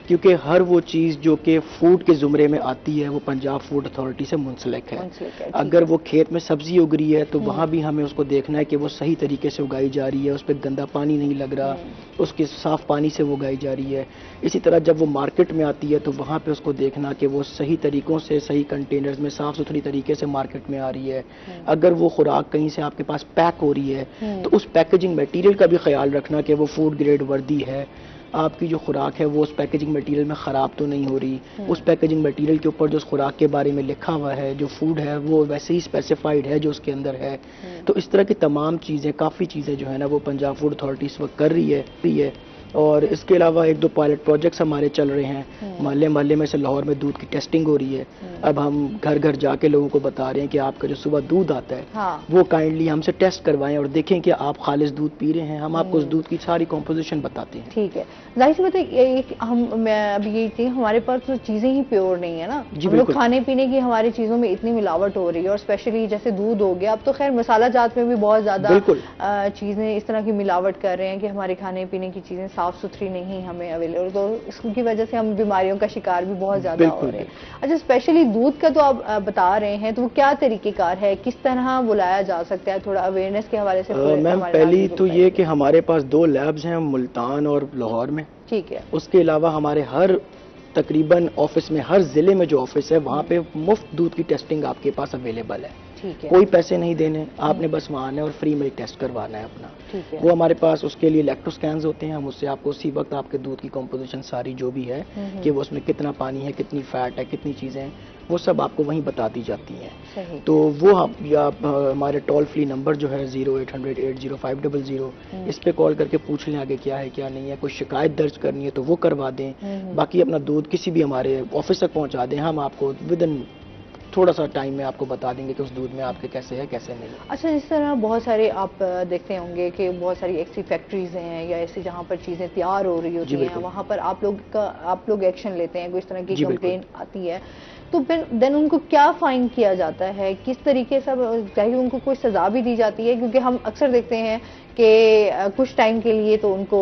کیونکہ ہر وہ چیز جو کہ فوڈ کے زمرے میں آتی ہے وہ پنجاب فوڈ اتھارٹی سے منسلک ہے. اگر وہ کھیت میں سبزی اگ رہی ہے تو وہاں بھی ہمیں اس کو دیکھنا ہے کہ وہ صحیح طریقے سے اگائی جا رہی ہے، اس پہ گندا پانی نہیں لگ رہا، اس کے صاف پانی سے وہ اگائی جا رہی ہے. اسی طرح جب وہ مارکیٹ میں آتی ہے تو وہاں پہ اس کو دیکھنا کہ وہ صحیح طریقوں سے، صحیح کنٹینرز میں صاف ستھری طریقے سے مارکیٹ میں آ رہی ہے. اگر وہ خوراک کہیں سے آپ کے پاس پیک ہو رہی ہے تو اس پیکیجنگ میٹیریل کا بھی خیال رکھنا کہ وہ فوڈ گریڈ وردی ہے، آپ کی جو خوراک ہے وہ اس پیکیجنگ میٹیریل میں خراب تو نہیں ہو رہی، اس پیکیجنگ میٹیریل کے اوپر جو اس خوراک کے بارے میں لکھا ہوا ہے، جو فوڈ ہے وہ ویسے ہی اسپیسیفائڈ ہے جو اس کے اندر ہے. تو اس طرح کی تمام چیزیں، کافی چیزیں جو ہے نا وہ پنجاب فوڈ اتھارٹی اس وقت کر رہی ہے. اور اس کے علاوہ 1-2 پائلٹ پروجیکٹس ہمارے چل رہے ہیں. محلے میں سے لاہور میں دودھ کی ٹیسٹنگ ہو رہی ہے. اب ہم گھر گھر جا کے لوگوں کو بتا رہے ہیں کہ آپ کا جو صبح دودھ آتا ہے وہ کائنڈلی ہم سے ٹیسٹ کروائیں اور دیکھیں کہ آپ خالص دودھ پی رہے ہیں. ہم آپ کو اس دودھ کی ساری کمپوزیشن بتاتے ہیں. ٹھیک ہے. ظاہر سی بات ہے میں ابھی یہ تھی ہمارے پاس تو چیزیں ہی پیور نہیں ہے نا. ہم لوگ کھانے پینے کی ہماری چیزوں میں اتنی ملاوٹ ہو رہی ہے، اور اسپیشلی جیسے دودھ ہو گیا، اب تو خیر مسالہ جات میں بھی بہت زیادہ چیزیں اس طرح کی ملاوٹ کر رہے ہیں کہ ہمارے کھانے پینے کی چیزیں صاف ستھری نہیں ہمیں اویلیبل، تو اس کی وجہ سے ہم بیماریوں کا شکار بھی بہت زیادہ ہو رہے ہیں. اچھا، اسپیشلی دودھ کا تو آپ بتا رہے ہیں، تو وہ کیا طریقہ کار ہے، کس طرح بلایا جا سکتا ہے، تھوڑا اویئرنیس کے حوالے سے؟ میم پہلی تو یہ کہ ہمارے پاس 2 لیبز ہیں ملتان اور لاہور میں. ٹھیک ہے. اس کے علاوہ ہمارے ہر تقریباً آفس میں، ہر ضلع میں جو آفس ہے وہاں پہ مفت دودھ کی ٹیسٹنگ آپ کے پاس اویلیبل ہے. کوئی پیسے نہیں دینے، آپ نے بس وہاں آنا ہے اور فری میں ٹیسٹ کروانا ہے اپنا. وہ ہمارے پاس اس کے لیے لیکٹو سکینز ہوتے ہیں. ہم اس سے آپ کو اسی وقت آپ کے دودھ کی کمپوزیشن ساری جو بھی ہے کہ وہ اس میں کتنا پانی ہے، کتنی فیٹ ہے، کتنی چیزیں ہیں، وہ سب آپ کو وہیں بتا دی جاتی ہیں. تو وہ ہمارے ٹول فری نمبر جو ہے 0800-80-500 اس پہ کال کر کے پوچھ لیں آگے کیا ہے کیا نہیں ہے. کوئی شکایت درج کرنی ہے تو وہ کروا دیں. باقی اپنا دودھ کسی بھی ہمارے آفس تک پہنچا دیں، ہم آپ کو ودن تھوڑا سا ٹائم میں آپ کو بتا دیں گے کہ اس دودھ میں آپ کے کیسے ہے کیسے نہیں. اچھا، اس طرح بہت سارے آپ دیکھتے ہوں گے کہ بہت ساری ایسی فیکٹریز ہیں یا ایسی جہاں پر چیزیں تیار ہو رہی ہوتی ہیں، وہاں پر آپ لوگ ایکشن لیتے ہیں، کوئی اس طرح کی کمپلین آتی ہے تو پھر دین ان کو کیا فائن کیا جاتا ہے، کس طریقے سے ان کو کوئی سزا بھی دی جاتی ہے؟ کیونکہ ہم اکثر دیکھتے ہیں کہ کچھ ٹائم کے لیے تو ان کو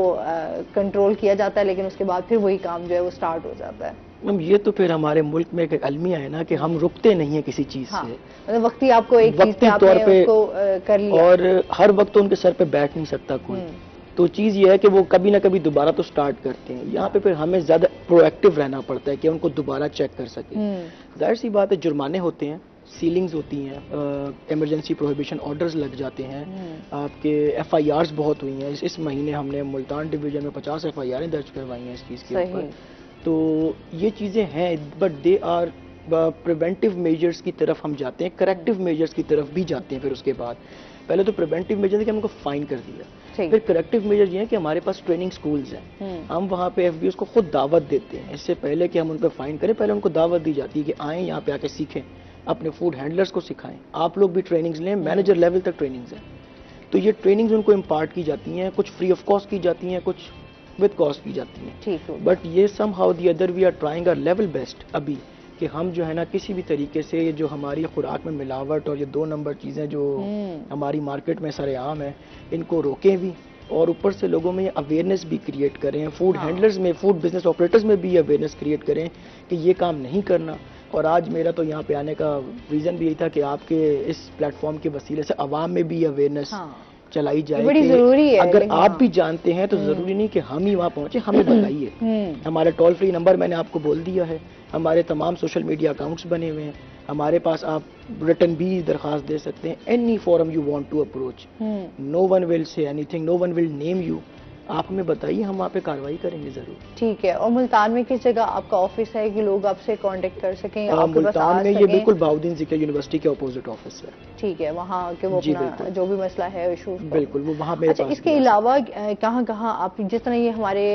کنٹرول کیا جاتا ہے، لیکن اس کے بعد پھر وہی کام جو ہے وہ سٹارٹ ہو جاتا ہے. یہ تو پھر ہمارے ملک میں ایک المیہ ہے نا کہ ہم رکتے نہیں ہیں کسی چیز سے. وقتی آپ کو ایک چیز طور پہ کر لیا اور ہر وقت ان کے سر پہ بیٹھ نہیں سکتا کوئی. تو چیز یہ ہے کہ وہ کبھی نہ کبھی دوبارہ تو سٹارٹ کرتے ہیں. یہاں پہ پھر ہمیں زیادہ پرو ایکٹیو رہنا پڑتا ہے کہ ان کو دوبارہ چیک کر سکیں. ظاہر سی بات ہے جرمانے ہوتے ہیں، سیلنگز ہوتی ہیں، ایمرجنسی پروہیبیشن آرڈرز لگ جاتے ہیں، آپ کے FIRs بہت ہوئی ہیں. اس مہینے ہم نے ملتان ڈویژن میں 50 FIRیں درج کروائی ہیں اس چیز کے اوپر. تو یہ چیزیں ہیں، but they are preventive measures کی طرف ہم جاتے ہیں، کریکٹیو میجرز کی طرف بھی جاتے ہیں. پھر اس کے بعد پہلے تو پریونٹیو میجر ہے کہ ہم کو فائن کر دیا، پھر کریکٹیو میجر یہ ہے کہ ہمارے پاس ٹریننگ سکولز ہیں، ہم وہاں پہ FBOs کو خود دعوت دیتے ہیں. اس سے پہلے کہ ہم ان پہ فائن کریں، پہلے ان کو دعوت دی جاتی ہے کہ آئیں یہاں پہ آ کے سیکھیں، اپنے فوڈ ہینڈلرز کو سکھائیں، آپ لوگ بھی ٹریننگز لیں. مینیجر لیول تک ٹریننگز ہیں، تو یہ ٹریننگز ان کو امپارٹ کی جاتی ہیں. کچھ فری آف کاسٹ کی جاتی ہیں، کچھ ود کاسٹ کی جاتی ہیں. بٹ یہ somehow the other we are trying our level best ابھی کہ ہم جو ہے نا کسی بھی طریقے سے جو ہماری خوراک میں ملاوٹ اور یہ 2 نمبر چیزیں جو ہماری مارکیٹ میں سر عام ہیں ان کو روکیں بھی اور اوپر سے لوگوں میں اویئرنیس بھی کریٹ کریں, فوڈ ہینڈلرز میں, فوڈ بزنس آپریٹرز میں بھی اویئرنیس کریٹ کریں کہ یہ کام نہیں کرنا. اور آج میرا تو یہاں پہ آنے کا ریزن بھی یہی تھا کہ آپ کے اس پلیٹ فارم کے وسیلے سے عوام میں بھی اویئرنیس چلائی جائے. بڑی ضروری ہے. اگر آپ بھی جانتے ہیں تو ضروری نہیں کہ ہم ہی وہاں پہنچے, ہمیں بتائیے. ہمارا ٹول فری نمبر میں نے آپ کو بول دیا ہے, ہمارے تمام سوشل میڈیا اکاؤنٹس بنے ہوئے ہیں, ہمارے پاس آپ ریٹن بھی درخواست دے سکتے ہیں. Any forum you want to approach, no one will say anything, no one will name you. آپ ہمیں بتائیے, ہم وہاں پہ کارروائی کریں گے ضرور. ٹھیک ہے. اور ملتان میں کس جگہ آپ کا آفس ہے کہ لوگ آپ سے کانٹیکٹ کر سکیں؟ ملتان میں یہ بالکل بہاؤدین ذکر یونیورسٹی کے اپوزٹ آفس ہے. ٹھیک ہے, وہاں کے وہ اپنا جو بھی مسئلہ ہے ایشو بالکل وہ وہاں میرے پاس. اس کے علاوہ کہاں کہاں آپ, جس طرح یہ ہمارے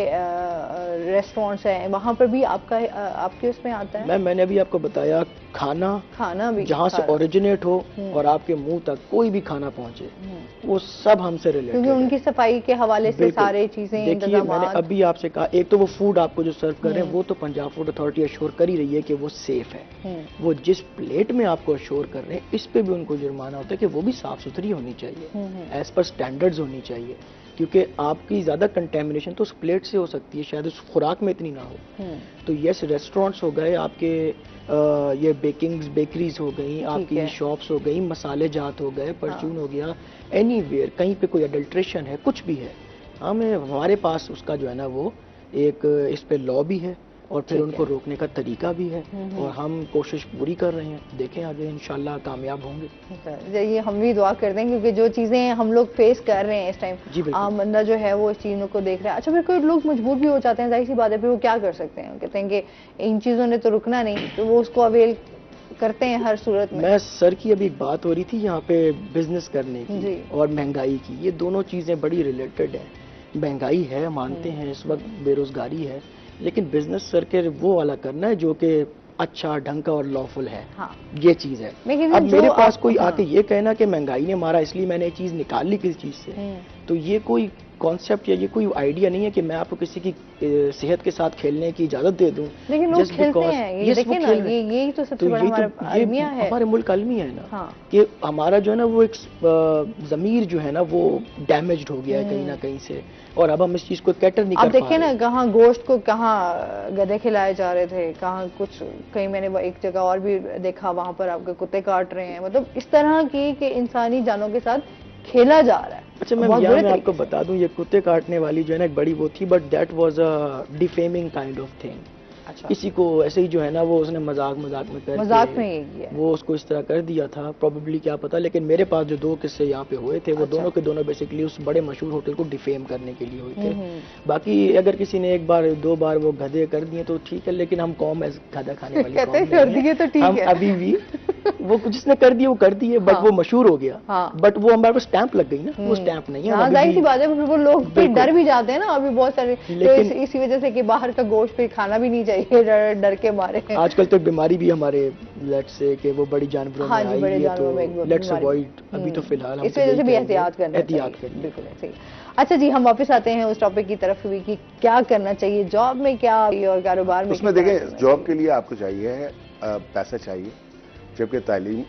ریسٹورینٹس ہیں وہاں پر بھی آپ کا آپ کے اس میں آتا ہے؟ میں نے ابھی آپ کو بتایا, کھانا بھی جہاں سے اوریجنیٹ ہو اور آپ کے منہ تک کوئی بھی کھانا پہنچے, وہ سب ہم سے ریلیٹڈ, کیونکہ ان کی صفائی کے حوالے سے سارے چیزیں. دیکھیے میں نے ابھی آپ سے کہا, ایک تو وہ فوڈ آپ کو جو سرو کر رہے ہیں وہ تو پنجاب فوڈ اتھارٹی اشور کر ہی رہی ہے کہ وہ سیف ہے. وہ جس پلیٹ میں آپ کو اشور کر رہے ہیں اس پہ بھی ان کو جرمانہ ہوتا ہے کہ وہ بھی صاف ستھری ہونی چاہیے, ایز پر سٹینڈرڈز ہونی چاہیے. کیونکہ آپ کی زیادہ کنٹیمنیشن تو اس پلیٹ سے ہو سکتی ہے, شاید اس خوراک میں اتنی نہ ہو. تو یس, ریسٹورینٹس ہو گئے آپ کے, یہ بیکریز ہو گئی آپ کی, شاپس ہو گئی, مسالے جات ہو گئے, پرچون ہو گیا, اینی ویئر کہیں پہ کوئی اڈلٹریشن ہے, کچھ بھی ہے, ہمارے پاس اس کا جو ہے نا وہ ایک اس پہ لا بھی ہے اور پھر ان کو روکنے کا طریقہ بھی ہے, اور ہم کوشش پوری کر رہے ہیں. دیکھیں آگے انشاءاللہ کامیاب ہوں گے. یہ ہم بھی دعا کرتے ہیں کیونکہ جو چیزیں ہم لوگ فیس کر رہے ہیں اس ٹائم, عام بندہ جو ہے وہ اس چیزوں کو دیکھ رہا ہے. اچھا, پھر کوئی لوگ مجبور بھی ہو جاتے ہیں, ظاہر سی بات ہے, پھر وہ کیا کر سکتے ہیں؟ کہتے ہیں کہ ان چیزوں نے تو رکنا نہیں, تو وہ اس کو اویل کرتے ہیں ہر صورت میں. سر کی ابھی بات ہو رہی تھی یہاں پہ بزنس کرنے کی اور مہنگائی کی, یہ دونوں چیزیں بڑی ریلیٹڈ ہیں. مہنگائی ہے, مانتے ہیں اس وقت بے روزگاری ہے, لیکن بزنس سر کے وہ والا کرنا ہے جو کہ اچھا ڈھنگ کا اور لافل ہے. یہ چیز ہے. اب میرے پاس کوئی آ کے یہ کہنا کہ مہنگائی نے مارا اس لیے میں نے یہ چیز نکال لی کسی چیز سے, تو یہ کوئی کانسیپٹ یا یہ کوئی آئیڈیا نہیں ہے کہ میں آپ کو کسی کی صحت کے ساتھ کھیلنے کی اجازت دے دوں. لیکن لوگ کھیلتے ہیں, یہ دیکھیں نا, یہی تو سب سے بڑا ہمارا المیہ ہے, ہمارے ملک المیہ ہے نا, کہ ہمارا جو ہے نا وہ ایک ضمیر جو ہے نا وہ ڈیمیجڈ ہو گیا ہے کہیں نہ کہیں سے, اور اب ہم اس چیز کو کیٹر نہیں کر پا رہے. اب دیکھیں نا, کہاں گوشت کو کہاں گدھے کھلائے جا رہے تھے, کہاں کچھ, کہیں میں نے ایک جگہ اور بھی دیکھا وہاں پر آپ کے کتے کاٹ رہے ہیں. مطلب اس طرح کی کہ انسانی جانوں کے ساتھ کھیلا جا رہا ہے. اچھا میں آپ کو بتا دوں, یہ کتے کاٹنے والی جو ہے نا ایک بڑی وہ تھی, but that was a ڈیفیمنگ kind of thing. کسی کو ایسے ہی جو ہے نا وہ اس نے مذاق میں وہ اس کو اس طرح کر دیا تھا, پروبیبلی کیا پتا. لیکن میرے پاس جو دو قصے یہاں پہ ہوئے تھے وہ دونوں کے دونوں بیسیکلی اس بڑے مشہور ہوٹل کو ڈیفیم کرنے کے لیے ہوئے تھے. باقی اگر کسی نے ایک بار دو بار وہ گدھے کر دیے تو ٹھیک ہے, لیکن ہم قوم ایز گدھا کھانے والی قوم, ہم ابھی بھی وہ جس نے کر دیا وہ کر دیے, بٹ وہ مشہور ہو گیا, بٹ وہ ہمارے پاس اسٹیمپ لگ گئی نا, وہ اسٹیمپ نہیں ہے. ظاہر سی بات ہے, وہ لوگ ڈر بھی جاتے ہیں نا ابھی بہت سارے, اسی وجہ سے کہ باہر کا گوشت پھر کھانا بھی نہیں چاہیے ڈر کے مارے. آج کل تو بیماری بھی ہمارے لیٹ سے کہ وہ بڑی جانوروں میں آئی ہے, تو لیٹس اوائڈ ابھی تو فی الحال اس وجہ سے بھی احتیاط کرنا چاہیے. بالکل صحیح. اچھا جی, ہم واپس آتے ہیں اس ٹاپک کی طرف بھی کہ کیا کرنا چاہیے جاب میں, کیا اور کاروبار میں. اس میں دیکھیں, جاب کے لیے آپ کو چاہیے پیسہ چاہیے, جبکہ تعلیم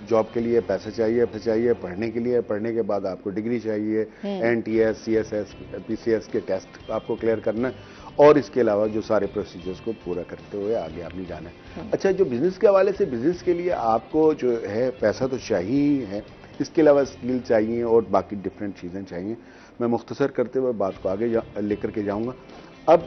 جاب کے لیے پیسہ چاہیے, پڑھنے کے لیے, پڑھنے کے بعد آپ کو ڈگری چاہیے, NTS, CSS, PCS کے ٹیسٹ آپ کو کلیئر کرنا ہے, اور اس کے علاوہ جو سارے پروسیجرز کو پورا کرتے ہوئے آگے آپ نے جانا ہے. اچھا, جو بزنس کے حوالے سے, بزنس کے لیے آپ کو جو ہے پیسہ تو چاہیے ہے, اس کے علاوہ اسکل چاہیے اور باقی ڈفرینٹ چیزیں چاہیے. میں مختصر کرتے ہوئے بات کو آگے لے کر کے جاؤں گا. اب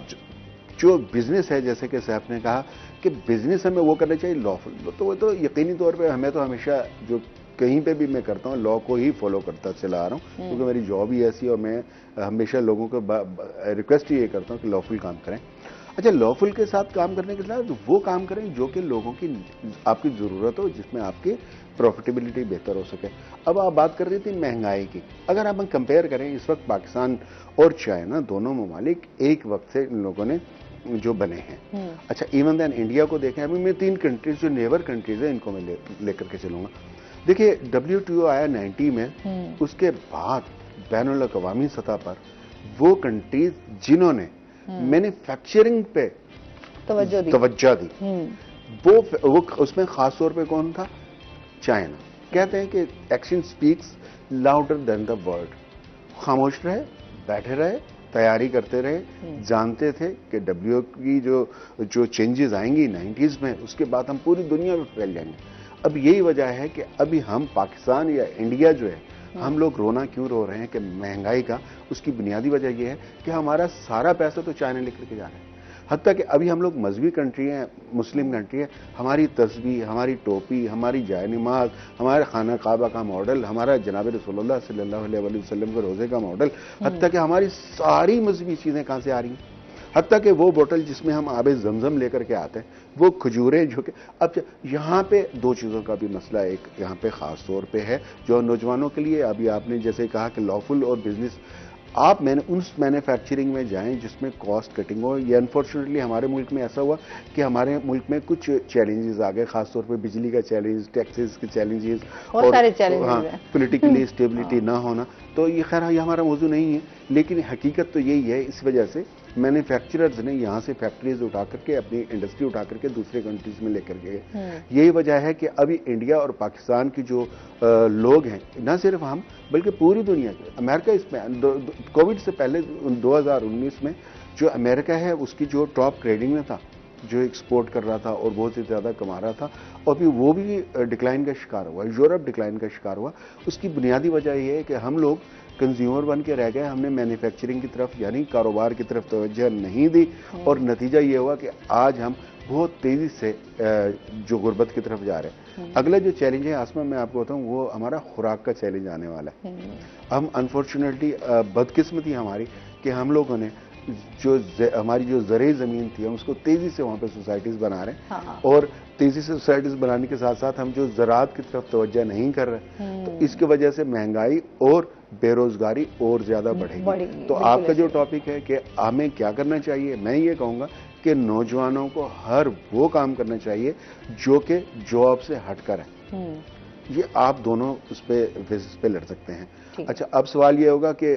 جو بزنس ہے, جیسے کہ صاحب نے کہا کہ بزنس ہمیں وہ کرنا چاہیے لافل, تو وہ تو یقینی طور پہ ہمیں تو ہمیشہ جو کہیں پہ بھی میں کرتا ہوں لا کو ہی فالو کرتا چلا آ رہا ہوں, کیونکہ میری جاب ہی ایسی ہے, اور میں ہمیشہ لوگوں کو ریکویسٹ یہ کرتا ہوں کہ لافل کام کریں. اچھا, لافل کے ساتھ کام کرنے کے ساتھ وہ کام کریں جو کہ لوگوں کی آپ کی ضرورت ہو, جس میں آپ کی پروفیٹیبلٹی بہتر ہو سکے. اب آپ بات کر رہی تھی مہنگائی کی. اگر آپ کمپیئر کریں, اس وقت پاکستان اور چائنا دونوں ممالک ایک وقت سے ان لوگوں نے جو بنے ہیں. اچھا, ایون دین انڈیا کو دیکھیں, ابھی میں 3 کنٹریز جو نیبر کنٹریز ہیں ان کو میں لے کر کے چلوں گا. دیکھیے, WTO آیا 90 میں, اس کے بعد بین الاقوامی سطح پر وہ کنٹریز جنہوں نے مینوفیکچرنگ پہ توجہ دی, وہ اس میں خاص طور پہ کون تھا؟ چائنا. کہتے ہیں کہ action speaks louder than the word. خاموش رہے بیٹھے رہے, تیاری کرتے رہے, جانتے تھے کہ WTO کی جو چینجز آئیں گی 90s میں, اس کے بعد ہم پوری دنیا میں پھیل جائیں گے. اب یہی وجہ ہے کہ ابھی ہم پاکستان یا انڈیا جو ہے, ہم لوگ رونا کیوں رو رہے ہیں کہ مہنگائی کا, اس کی بنیادی وجہ یہ ہے کہ ہمارا سارا پیسہ تو چائنا لے کر کے جا رہا ہے. حتیٰ کہ ابھی ہم لوگ مذہبی کنٹری ہیں, مسلم کنٹری ہے, ہماری تسبیح, ہماری ٹوپی, ہماری جائے نماز, ہمارے خانہ کعبہ کا ماڈل, ہمارا جناب رسول اللہ صلی اللہ علیہ وسلم کے روزے کا ماڈل, حتیٰ کہ ہماری ساری مذہبی چیزیں کہاں سے آ رہی ہیں. حتیٰ کہ وہ بوٹل جس میں ہم آب زمزم لے کر کے آتے ہیں, وہ کھجوریں جو کہ اب یہاں پہ دو چیزوں کا بھی مسئلہ ایک یہاں پہ خاص طور پہ ہے جو نوجوانوں کے لیے, ابھی آپ نے جیسے کہا کہ لافل اور بزنس, آپ اس مینوفیکچرنگ میں جائیں جس میں کاسٹ کٹنگ ہو. یہ انفارچونیٹلی ہمارے ملک میں ایسا ہوا کہ ہمارے ملک میں کچھ چیلنجز آ گئے, خاص طور پہ بجلی کا چیلنج, ٹیکسز کے چیلنجز, اور پولیٹیکلی اسٹیبلٹی نہ ہونا. تو یہ خیر یہ ہمارا موضوع نہیں ہے, لیکن حقیقت تو یہی ہے. اس وجہ سے مینوفیکچررز نے یہاں سے فیکٹریز اٹھا کر کے, اپنی انڈسٹری اٹھا کر کے دوسرے کنٹریز میں لے کر گئے. یہی وجہ ہے کہ ابھی انڈیا اور پاکستان کی جو لوگ ہیں, نہ صرف ہم بلکہ پوری دنیا کے, امریکہ اس میں کووڈ سے پہلے 2019 میں جو امریکہ ہے اس کی جو ٹاپ ٹریڈنگ میں تھا, جو ایکسپورٹ کر رہا تھا اور بہت سے زیادہ کما رہا تھا, اور پھر وہ بھی ڈکلائن کا شکار ہوا, یورپ ڈکلائن کا شکار ہوا. اس کی بنیادی وجہ یہ ہے کہ ہم لوگ کنزیومر بن کے رہ گئے, ہم نے مینوفیکچرنگ کی طرف یعنی کاروبار کی طرف توجہ نہیں دی, اور نتیجہ یہ ہوا کہ آج ہم بہت تیزی سے جو غربت کی طرف جا رہے ہیں. اگلا جو چیلنج ہے آسما, میں آپ کو بتاؤں, وہ ہمارا خوراک کا چیلنج آنے والا ہے. ہم انفارچونیٹلی بدقسمتی ہماری کہ ہم لوگوں نے ہماری جو زرعی زمین تھی, ہم اس کو تیزی سے وہاں پہ سوسائٹیز بنا رہے ہیں, اور تیزی سے سوسائٹیز بنانے کے ساتھ ساتھ ہم جو زراعت کی طرف توجہ نہیں کر رہے, تو اس کی وجہ سے مہنگائی اور بے روزگاری اور زیادہ بڑھے گی. تو آپ کا جو ٹاپک ہے کہ ہمیں کیا کرنا چاہیے, میں یہ کہوں گا کہ نوجوانوں کو ہر وہ کام کرنا چاہیے جو کہ جاب سے ہٹ کر ہے. یہ آپ دونوں اس پہ بیسس پہ لڑ سکتے ہیں. اچھا, اب سوال یہ ہوگا کہ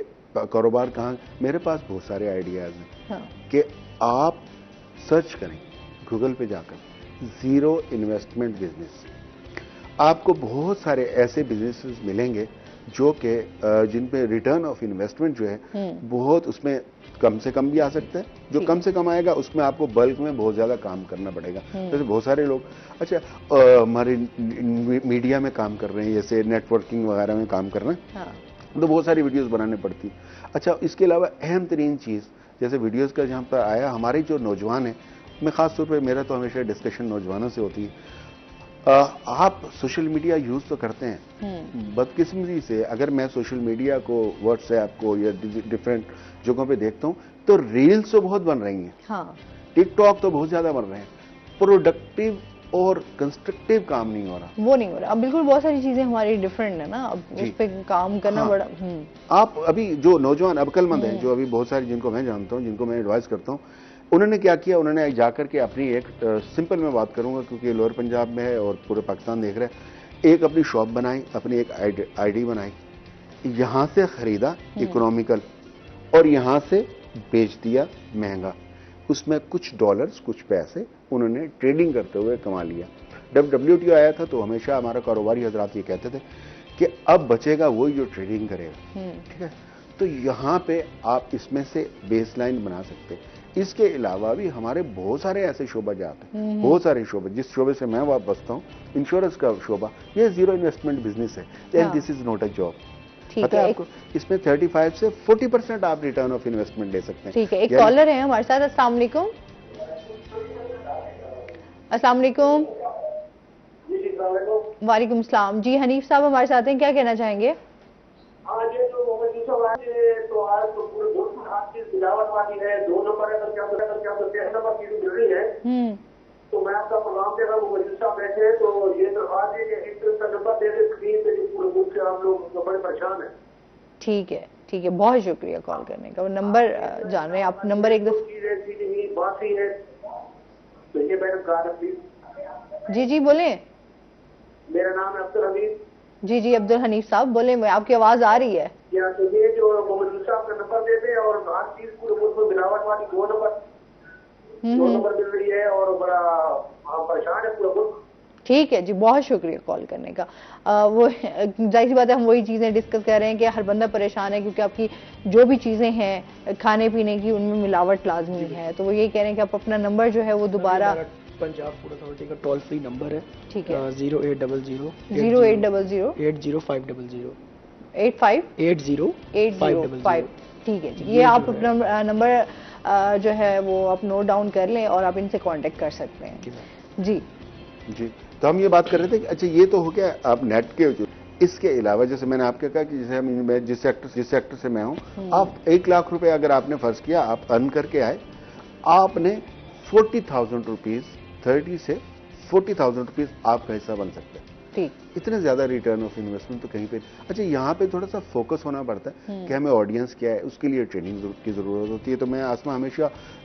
کاروبار کہاں. میرے پاس بہت سارے آئیڈیاز ہیں کہ آپ سرچ کریں گوگل پہ جا کر, زیرو انویسٹمنٹ بزنس. آپ کو بہت سارے ایسے بزنسز ملیں گے جو کہ جن پہ ریٹرن آف انویسٹمنٹ جو ہے بہت, اس میں کم سے کم بھی آ سکتا ہے. جو کم سے کم آئے گا اس میں آپ کو بلک میں بہت زیادہ کام کرنا پڑے گا. جیسے بہت سارے لوگ اچھا ہمارے میڈیا میں کام کر رہے ہیں, جیسے نیٹ ورکنگ وغیرہ میں کام کر رہے ہیں, تو بہت ساری ویڈیوز بنانے پڑتی. اچھا, اس کے علاوہ اہم ترین چیز جیسے ویڈیوز کا جہاں پر آیا, ہمارے جو نوجوان ہیں, میں خاص طور پہ میرا تو ہمیشہ ڈسکشن نوجوانوں سے ہوتی ہے. آپ سوشل میڈیا یوز تو کرتے ہیں, بدقسمتی سے اگر میں سوشل میڈیا کو, واٹس ایپ کو یا ڈفرینٹ جگہوں پہ دیکھتا ہوں تو ریلز تو بہت بن رہی ہیں, ٹک ٹاک تو بہت زیادہ بن رہے ہیں, پروڈکٹیو اور کنسٹرکٹیو کام نہیں ہو رہا. وہ نہیں ہو رہا. اب بالکل بہت ساری چیزیں ہماری ڈفرینٹ ہے نا, اب اس پہ کام کرنا بڑا. آپ ابھی جو نوجوان عقل مند ہیں, جو ابھی بہت سارے جن کو میں جانتا ہوں, جن کو میں ایڈوائز کرتا ہوں, انہوں نے کیا کیا, انہوں نے جا کر کے اپنی ایک سمپل میں بات کروں گا کیونکہ لوور پنجاب میں ہے اور پورے پاکستان دیکھ رہے ہیں, ایک اپنی شاپ بنائی, اپنی ایک آئی ڈی بنائی, یہاں سے خریدا اکنامیکل, اور یہاں سے بیچ دیا مہنگا. اس میں کچھ ڈالرز, کچھ پیسے انہوں نے ٹریڈنگ کرتے ہوئے کما لیا. جب WTO آیا تھا تو ہمیشہ ہمارا کاروباری حضرات یہ کہتے تھے کہ اب بچے گا وہی جو ٹریڈنگ کرے گا. ٹھیک ہے, تو یہاں پہ آپ اس میں سے بیس لائن بنا سکتے. اس کے علاوہ بھی ہمارے بہت سارے ایسے شعبہ جات ہیں, بہت سارے شعبے, جس شعبے سے میں وابستہ ہوں, انشورنس کا شعبہ, یہ زیرو انویسٹمنٹ بزنس ہے. And this is not a job. پتہ ہے آپ کو, اس میں 35 سے 40% آپ ریٹرن آف انویسٹمنٹ لے سکتے ہیں. ٹھیک ہے, ایک کالر ہے ہمارے ساتھ. السلام علیکم. السلام علیکم. وعلیکم السلام. جی حنیف صاحب ہمارے ساتھ ہیں, کیا کہنا چاہیں گے؟ تو میں آپ کا پروگرام دے رہا ہوں, وزیر صاحب بیٹھے ہیں, تو یہ درخواست ہے کہ ایک کا نمبر دے دیں اسکرین پہ, پورے ملک سے آپ لوگ بڑے پریشان ہیں. ٹھیک ہے, ٹھیک ہے, بہت شکریہ کال کرنے کا. وہ نمبر جان رہے ہیں آپ, نمبر ایک دفعہ. باقی ہے تو یہ میڈم کہا ہے پلیز. جی جی بولیں. میرا نام ہے عبدالحمید. جی جی عبدالحنیف صاحب بولیں, آپ کی آواز آ رہی ہے. تو یہ جو وزیر صاحب کا نمبر دے دیں, اور ہر چیز پورے ملک میں ملاوٹ والی 2 نمبر مل رہی ہے, اور بڑا پریشان ہے پورا ملک. ٹھیک ہے جی، بہت شکریہ کال کرنے کا. وہ ظاہر سی بات ہے ہم وہی چیزیں ڈسکس کر رہے ہیں کہ ہر بندہ پریشان ہے کیونکہ آپ کی جو بھی چیزیں ہیں کھانے پینے کی ان میں ملاوٹ لازمی ہے. تو وہ یہی کہہ رہے ہیں کہ آپ اپنا نمبر جو ہے وہ دوبارہ. پنجاب فوڈ اتھارٹی کا ٹول فری نمبر ہے. ٹھیک ہے. 0800 0800 85 ٹھیک ہے جی. یہ آپ اپنا نمبر جو ہے وہ آپ نوٹ ڈاؤن کر لیں اور آپ ان سے کانٹیکٹ کر سکتے ہیں. جی جی تو ہم یہ بات کر رہے تھے کہ اچھا یہ تو ہو گیا آپ نیٹ کے جو اس کے علاوہ جیسے میں نے آپ کو کہا کہ جیسے جس سیکٹر سے میں ہوں آپ 1 لاکھ روپے اگر آپ نے فرض کیا آپ ارن کر کے آئے آپ نے 40,000 روپیز 30 سے 40,000 روپیز آپ کا حصہ بن سکتا ہے. اتنے زیادہ ریٹرن آف انویسٹمنٹ تو کہیں پہ. اچھا یہاں پہ تھوڑا سا فوکس ہونا پڑتا ہے کہ ہمیں آڈینس کیا ہے اس کے لیے ٹریننگ کی ضرورت ہوتی ہے. تو میں آسما ہمیشہ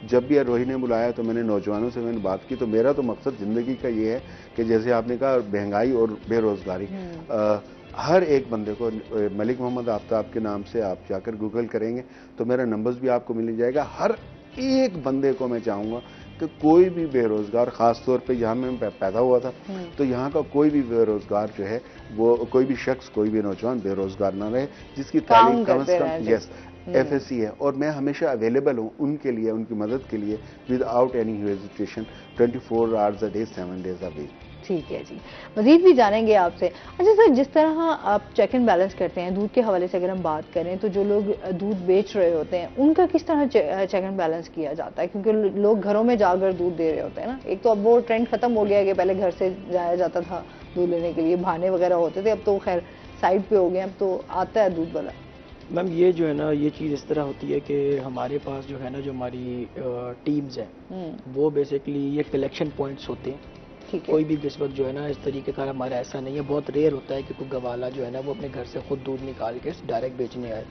جب بھی روہی نے بلایا تو میں نے نوجوانوں سے میں نے بات کی تو میرا تو مقصد زندگی کا یہ ہے کہ جیسے آپ نے کہا مہنگائی اور بے روزگاری ہر ایک بندے کو ملک محمد آفتاب کے نام سے آپ جا کر گوگل کریں گے تو میرا نمبرز بھی آپ کو مل جائے گا. ہر ایک بندے کو میں چاہوں گا کہ کوئی بھی بے روزگار خاص طور پہ یہاں میں پیدا ہوا تھا تو یہاں کا کوئی بھی بے روزگار جو ہے وہ کوئی بھی شخص کوئی بھی نوجوان بے روزگار نہ رہے جس کی تعلیم کم از کم FSC ہے. اور میں ہمیشہ اویلیبل ہوں ان کے لیے ان کی مدد کے لیے with out any hesitation 24 hours a day 7 days a week. ٹھیک ہے جی. مزید بھی جانیں گے آپ سے. اچھا سر جس طرح آپ چیک اینڈ بیلنس کرتے ہیں دودھ کے حوالے سے اگر ہم بات کریں تو جو لوگ دودھ بیچ رہے ہوتے ہیں ان کا کس طرح چیک اینڈ بیلنس کیا جاتا ہے کیونکہ لوگ گھروں میں جا کر دودھ دے رہے ہوتے ہیں نا. ایک تو اب وہ ٹرینڈ ختم ہو گیا کہ پہلے گھر سے جایا جاتا تھا دودھ لینے کے لیے بہانے وغیرہ ہوتے تھے اب تو خیر سائڈ پہ ہو گئے اب تو آتا ہے دودھ والا. میم یہ جو ہے نا یہ چیز اس طرح ہوتی ہے کہ ہمارے پاس جو ہے نا جو ہماری ٹیمز ہیں وہ بیسکلی یہ کلیکشن پوائنٹس ہوتے ہیں. کوئی بھی اس وقت جو ہے نا اس طریقے کا ہمارا ایسا نہیں ہے. بہت ریئر ہوتا ہے کہ کوئی گوالا جو ہے نا وہ اپنے گھر سے خود دودھ نکال کے ڈائریکٹ بیچنے آئے.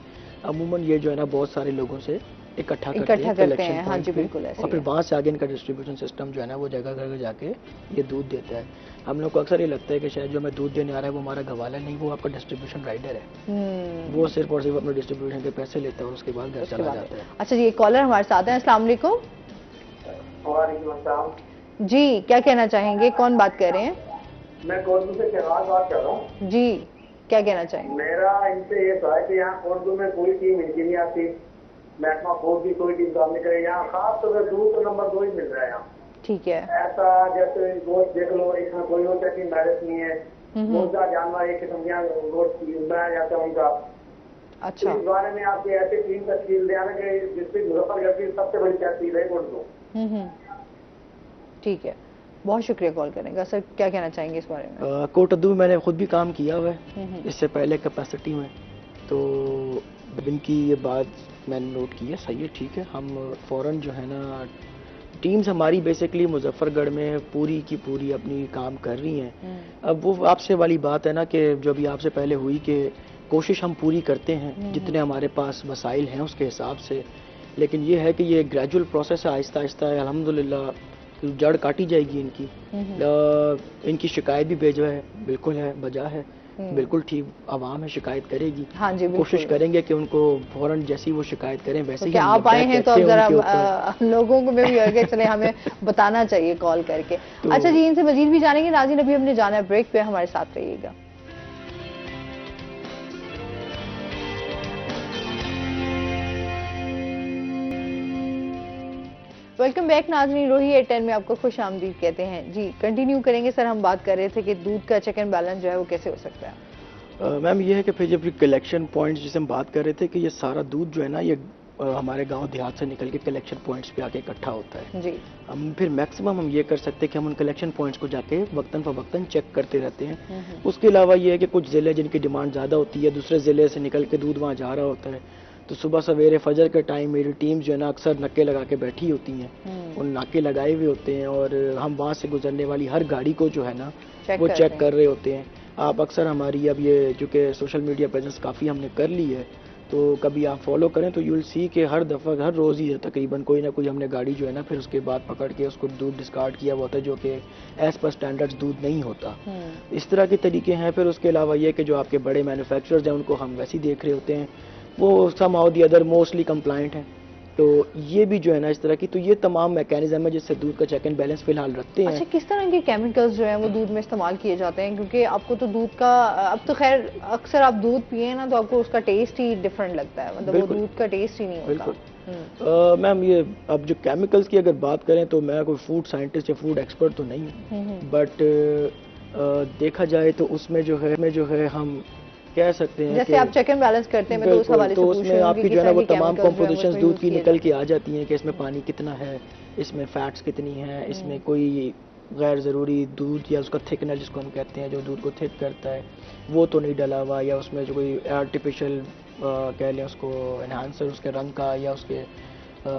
عموماً یہ جو ہے نا بہت سارے لوگوں سے اکٹھا کرتے ہیں کلیکشن پوائنٹ پہ اور پھر وہاں سے آگے ان کا ڈسٹریبیوشن سسٹم جو ہے نا وہ جگہ گھر جا کے یہ دودھ دیتا ہے. ہم لوگ کو اکثر یہ لگتا ہے کہ شاید جو ہمیں دودھ دینے آ رہا ہے وہ ہمارا گوالا نہیں وہ آپ کا ڈسٹریبیوشن رائڈر ہے. وہ صرف اور صرف اپنے ڈسٹریبیوشن کے پیسے لیتا ہے اور اس کے بعد گھر چلا جاتا ہے. اچھا جی ایک کالر ہمارے ساتھ ہیں. السلام علیکم. وعلیکم السلام. جی کیا کہنا چاہیں گے کون بات کر رہے ہیں؟ میں اردو سے شہباز بات کر رہا ہوں. جی کیا کہنا چاہیں گے؟ میرا ان سے یہ سوال ہے کہ یہاں اردو میں کوئی ٹیم ان کی نہیں آتی محکمہ فوج کی کوئی ٹیم کام نہیں کرے. یہاں خاص طور پہ دودھ تو نمبر 2 ہی مل رہا ہے یہاں. ٹھیک ہے. ایسا جیسے گوشت دیکھ لو اس میں کوئی ہوتا ہے میرس نہیں ہے موزہ جانور ایک قسم کا گوشت بنایا جاتا ہے ان کا. اچھا اس بارے میں آپ کی ایسی ٹیم تشکیل دیا نا کہ ڈسٹرکٹ مظفر گڑھ کی سب سے بڑی تحصیل ہے اردو. ٹھیک ہے بہت شکریہ کال کرنے کا. سر کیا کہنا چاہیں گے اس بارے میں؟ کوٹ ادو میں نے خود بھی کام کیا ہوا ہے اس سے پہلے کیپیسٹی میں تو ان کی یہ بات میں نے نوٹ کی ہے. صحیح ہے ٹھیک ہے. ہم فوراً جو ہے نا ٹیمز ہماری بیسکلی مظفر گڑھ میں پوری کی پوری اپنی کام کر رہی ہیں. اب وہ آپ سے والی بات ہے نا کہ جو بھی آپ سے پہلے ہوئی کہ کوشش ہم پوری کرتے ہیں جتنے ہمارے پاس وسائل ہیں اس کے حساب سے لیکن یہ ہے کہ یہ گریجول پروسیس ہے آہستہ آہستہ ہے. الحمدللہ جڑ کاٹی جائے گی ان کی. ان کی شکایت بھی بھیجا ہے بالکل ہے بجا ہے بالکل ٹھیک. عوام ہے شکایت کرے گی. ہاں جی کوشش کریں گے کہ ان کو فوراً جیسی وہ شکایت کریں ویسے ہی آپ آئے ہیں تو اب ذرا لوگوں کو بھی ہوگا چلے ہمیں بتانا چاہیے کال کر کے. اچھا جی ان سے مزید بھی جانیں گے. ناظرین ابھی ہم نے جانا ہے بریک پہ ہمارے ساتھ رہیے گا. ویلکم بیک ناظرین. روہی 810 میں آپ کو خوش آمدید کہتے ہیں. جی کنٹینیو کریں گے. سر ہم بات کر رہے تھے کہ دودھ کا چیک اینڈ بیلنس جو ہے وہ کیسے ہو سکتا ہے؟ میم یہ ہے کہ پھر جب کلیکشن پوائنٹس جسے ہم بات کر رہے تھے کہ یہ سارا دودھ جو ہے نا یہ ہمارے گاؤں دیہات سے نکل کے کلیکشن پوائنٹس پہ آ کے اکٹھا ہوتا ہے. جی ہم پھر میکسیمم ہم یہ کر سکتے ہیں کہ ہم ان کلیکشن پوائنٹس کو جا کے وقتاً فوقتاً چیک کرتے رہتے ہیں. اس کے علاوہ یہ ہے کہ کچھ ضلع جن کی ڈیمانڈ زیادہ ہوتی ہے دوسرے ضلع سے نکل کے دودھ وہاں جا رہا ہوتا ہے تو صبح سویرے فجر کے ٹائم میری ٹیم جو ہے نا اکثر نکے لگا کے بیٹھی ہوتی ہیں. ان ناکے لگائے ہوئے ہوتے ہیں اور ہم وہاں سے گزرنے والی ہر گاڑی کو جو ہے نا وہ چیک کر رہے ہوتے ہیں. آپ اکثر ہماری اب یہ چونکہ سوشل میڈیا پریزنس کافی ہم نے کر لی ہے تو کبھی آپ فالو کریں تو یو ول سی کہ ہر دفعہ ہر روز ہی تقریباً کوئی نہ کوئی ہم نے گاڑی جو ہے نا پھر اس کے بعد پکڑ کے اس کو دودھ ڈسکارڈ کیا ہوا ہوتا ہے جو کہ ایز پر اسٹینڈرڈ دودھ نہیں ہوتا. اس طرح کے طریقے ہیں. پھر اس کے علاوہ یہ کہ جو آپ کے بڑے مینوفیکچررز ہیں ان کو ہم ویسے ہی دیکھ رہے ہوتے ہیں وہ some how the other mostly compliant ہیں تو یہ بھی جو ہے نا اس طرح کی، تو یہ تمام میکینزم ہے جس سے دودھ کا چیک اینڈ بیلنس فی الحال رکھتے ہیں. اچھا، کس طرح کے کیمیکلز جو ہیں وہ دودھ میں استعمال کیے جاتے ہیں؟ کیونکہ آپ کو تو دودھ کا، اب تو خیر اکثر آپ دودھ پیئیں نا تو آپ کو اس کا ٹیسٹ ہی ڈفرینٹ لگتا ہے، مطلب وہ دودھ کا ٹیسٹ ہی نہیں ہوتا. بالکل میم، یہ اب جو کیمیکلز کی اگر بات کریں تو میں کوئی فوڈ سائنٹسٹ یا فوڈ ایکسپرٹ تو نہیں ہوں، بٹ دیکھا جائے تو اس میں جو ہے ہم کہہ سکتے ہیں جیسے آپ چیک اینڈ بیلنس کرتے ہیں، میں تو اس حوالے سے تو اس میں آپ کی جو ہے نا وہ تمام کمپوزیشنز دودھ کی نکل کے آ جاتی ہیں کہ اس میں پانی کتنا ہے، اس میں فیٹس کتنی ہیں، اس میں کوئی غیر ضروری دودھ یا اس کا تھکنر جس کو ہم کہتے ہیں جو دودھ کو تھک کرتا ہے وہ تو نہیں ڈلا ہوا، یا اس میں جو کوئی آرٹیفیشل کہہ لیں اس کو انہانسر اس کے رنگ کا یا اس کے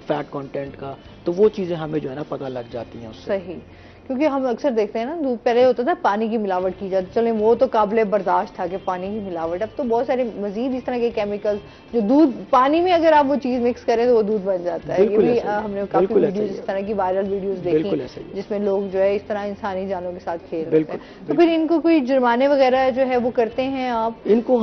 فیٹ کانٹینٹ کا، تو وہ چیزیں ہمیں جو ہے نا پتہ لگ جاتی ہیں اس سے. صحیح، کیونکہ ہم اکثر دیکھتے ہیں نا دودھ پہلے ہوتا تھا پانی کی ملاوٹ کی جاتی، چلیں وہ تو قابل برداشت تھا کہ پانی کی ملاوٹ، اب تو بہت سارے مزید اس طرح کے کیمیکلز جو دودھ پانی میں اگر آپ وہ چیز مکس کریں تو وہ دودھ بن جاتا ہے. یہ بھی ہم نے کافی ویڈیوز اس طرح کی وائرل ویڈیوز دیکھی جس میں لوگ جو ہے اس طرح انسانی جانوں کے ساتھ کھیل رہے ہیں. تو پھر ان کو کوئی جرمانے وغیرہ جو ہے وہ کرتے ہیں آپ؟ ان کو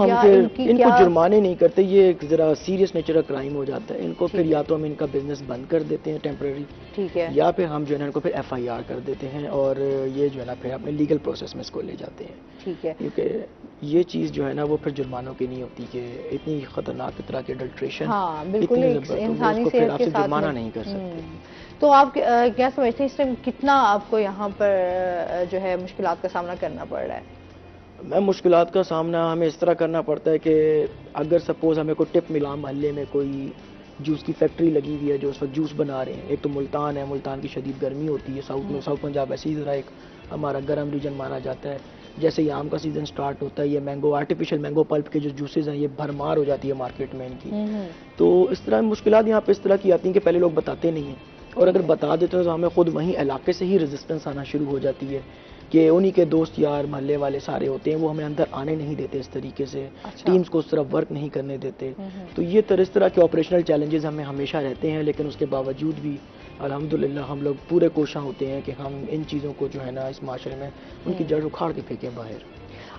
جرمانے نہیں کرتے، یہ ایک ذرا سیریس نیچر کا کرائم ہو جاتا ہے. ان کو پھر یا تو ہم ان کا بزنس بند کر دیتے ہیں ٹیمپرری، ٹھیک ہے، یا پھر ہم جو ہے نا ان کو پھر FIR کر دیتے ہیں اور یہ جو ہے نا پھر اپنے لیگل پروسیس میں اس کو لے جاتے ہیں. ٹھیک ہے، کیونکہ یہ چیز جو ہے نا وہ پھر جرمانوں کی نہیں ہوتی کہ اتنی خطرناک طرح کی اڈلٹریشن، بالکل انسانی صحت کے ساتھ جرمانہ نہیں کر سکتے. تو آپ کیا سمجھتے ہیں اس ٹائم کتنا آپ کو یہاں پر جو ہے مشکلات کا سامنا کرنا پڑ رہا ہے؟ میں مشکلات کا سامنا ہمیں اس طرح کرنا پڑتا ہے کہ اگر سپوز ہمیں کوئی ٹپ ملا محلے میں کوئی جوس کی فیکٹری لگی ہوئی ہے جو اس وقت جوس بنا رہے ہیں، ایک تو ملتان ہے، ملتان کی شدید گرمی ہوتی ہے، ساؤتھ پنجاب ایسے ہی ذرا ایک ہمارا گرم ریجن مانا جاتا ہے. جیسے ہی آم کا سیزن سٹارٹ ہوتا ہے، یہ مینگو آرٹیفیشل مینگو پلپ کے جو جوسز ہیں یہ بھرمار ہو جاتی ہے مارکیٹ میں ان کی. تو اس طرح مشکلات یہاں پہ اس طرح کی آتی ہیں کہ پہلے لوگ بتاتے نہیں ہیں، اور اگر بتا دیتے ہیں تو ہمیں خود وہیں علاقے سے ہی ریزسٹنس آنا شروع ہو جاتی ہے کہ انہی کے دوست یار محلے والے سارے ہوتے ہیں وہ ہمیں اندر آنے نہیں دیتے اس طریقے سے، ٹیمز کو اس طرح ورک نہیں کرنے دیتے. تو یہ اس طرح کے آپریشنل چیلنجز ہمیں ہمیشہ رہتے ہیں، لیکن اس کے باوجود بھی الحمدللہ ہم لوگ پورے کوشاں ہوتے ہیں کہ ہم ان چیزوں کو جو ہے نا اس معاشرے میں ان کی جڑ اکھاڑ کے پھینکیں باہر.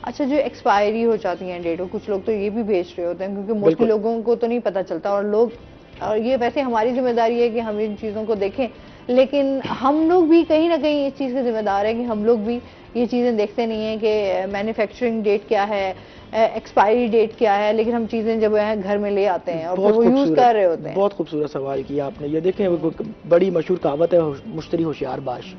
اچھا، جو ایکسپائری ہو جاتی ہیں ڈیٹوں، کچھ لوگ تو یہ بھی بیچ رہے ہوتے ہیں کیونکہ موسٹلی لوگوں کو تو نہیں پتہ چلتا، اور یہ ویسے ہماری ذمہ داری ہے کہ ہم ان چیزوں کو دیکھیں، لیکن ہم لوگ بھی کہیں نہ کہیں اس چیز کے ذمہ دار ہیں کہ ہم لوگ بھی یہ چیزیں دیکھتے نہیں ہیں کہ مینوفیکچرنگ ڈیٹ کیا ہے، ایکسپائری ڈیٹ کیا ہے، لیکن ہم چیزیں جب گھر میں لے آتے ہیں اور وہ یوز کر رہے ہوتے ہیں. بہت خوبصورت سوال کیا آپ نے. یہ دیکھیں بڑی مشہور کہاوت ہے مشتری ہوشیار باش،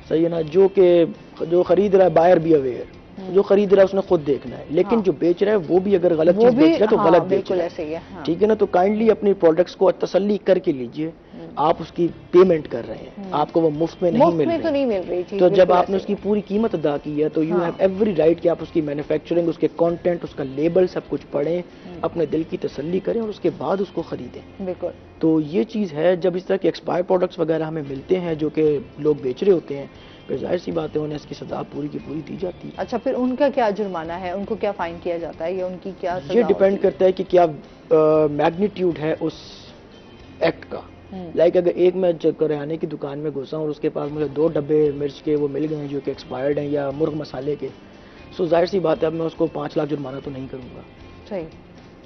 صحیح ہے نا، جو خرید رہا ہے بائر بھی اویئر، جو خرید رہا ہے اس نے خود دیکھنا ہے، لیکن جو بیچ رہا ہے وہ بھی اگر غلط چیز بیچ رہا ہے تو غلط بیچ رہا ہے. ٹھیک ہے نا، تو کائنڈلی اپنی پروڈکٹس کو تسلی کر کے لیجئے. آپ اس کی پیمنٹ کر رہے ہیں، آپ کو وہ مفت میں نہیں مل رہی، تو جب آپ نے اس کی پوری قیمت ادا کی ہے تو یو ہیو ایوری رائٹ کہ آپ اس کی مینوفیکچرنگ، اس کے کانٹینٹ، اس کا لیبل سب کچھ پڑھیں، اپنے دل کی تسلی کریں اور اس کے بعد اس کو خریدیں. بالکل. تو یہ چیز ہے، جب اس طرح کے ایکسپائر پروڈکٹس وغیرہ ہمیں ملتے ہیں جو کہ لوگ بیچ رہے ہوتے ہیں، پھر ظاہر سی بات ہے انہیں اس کی سزا پوری کی پوری دی جاتی ہے. اچھا، پھر ان کا کیا جرمانہ ہے، ان کو کیا فائن کیا جاتا ہے یا ان کی کیا سزا؟ یہ ڈیپینڈ کرتا ہے کہ کیا میگنیٹیوڈ ہے اس ایکٹ کا. لائک اگر ایک میں کریانے کی دکان میں گھسا اور اس کے پاس مجھے 2 ڈبے مرچ کے وہ مل گئے ہیں جو کہ ایکسپائرڈ ہیں یا مرغ مسالے کے، سو ظاہر سی بات ہے اب میں اس کو 5 لاکھ جرمانہ تو نہیں کروں گا. صحیح،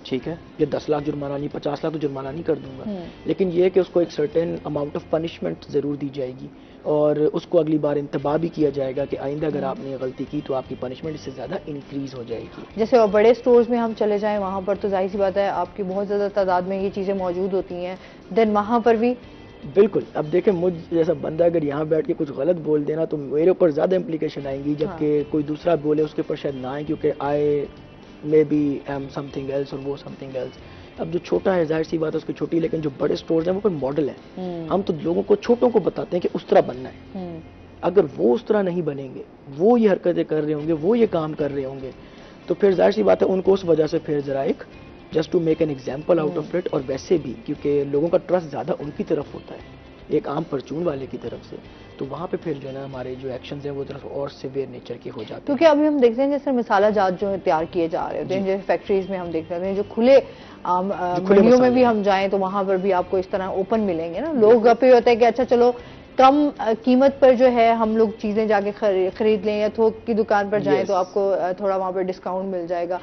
ٹھیک ہے، یہ 10 لاکھ جرمانہ نہیں، 50 لاکھ تو جرمانہ نہیں کر دوں گا، لیکن یہ کہ اس کو ایک سرٹن اماؤنٹ آف پنشمنٹ ضرور دی جائے گی اور اس کو اگلی بار انتباہ بھی کیا جائے گا کہ آئندہ اگر آپ نے غلطی کی تو آپ کی پنشمنٹ اس سے زیادہ انکریز ہو جائے گی. جیسے بڑے سٹورز میں ہم چلے جائیں وہاں پر تو ظاہر سی بات ہے آپ کی بہت زیادہ تعداد میں یہ چیزیں موجود ہوتی ہیں، دین وہاں پر بھی بالکل. اب دیکھیں مجھ جیسا بندہ اگر یہاں بیٹھ کے کچھ غلط بول دینا تو میرے اوپر زیادہ امپلیکیشن آئیں گی، جبکہ کوئی دوسرا بولے اس کے اوپر شاید نہ آئیں کیونکہ I may be am something else اور وہ سم تھنگ ایلس. اب جو چھوٹا ہے ظاہر سی بات ہے اس کی چھوٹی، لیکن جو بڑے سٹورز ہیں وہ پھر ماڈل ہیں. ہم تو لوگوں کو چھوٹوں کو بتاتے ہیں کہ اس طرح بننا ہے. اگر وہ اس طرح نہیں بنیں گے، وہ یہ حرکتیں کر رہے ہوں گے، وہ یہ کام کر رہے ہوں گے، تو پھر ظاہر سی بات ہے ان کو اس وجہ سے پھر ذرا ایک just to make an example out of it. اور ویسے بھی کیونکہ لوگوں کا ٹرسٹ زیادہ ان کی طرف ہوتا ہے ایک عام پرچون والے کی طرف سے، تو وہاں پہ پھر جو ہے نا ہمارے جو ایکشنز ہیں وہ طرف اور سیویئر نیچر کے ہو جاتے ہیں. کیونکہ ابھی ہم دیکھتے ہیں جیسے مسالہ جات جو تیار کیے جا رہے ہوتے ہیں، جیسے فیکٹریز میں ہم دیکھ رہے ہیں جو کھلے منڈیوں میں بھی ہم جائیں تو وہاں پر بھی آپ کو اس طرح اوپن ملیں گے نا. لوگ پہ ہوتا ہے کہ اچھا چلو کم قیمت پر جو ہے ہم لوگ چیزیں جا کے خرید لیں، یا تھوک کی دکان پر جائیں تو آپ کو تھوڑا وہاں پہ ڈسکاؤنٹ مل جائے گا.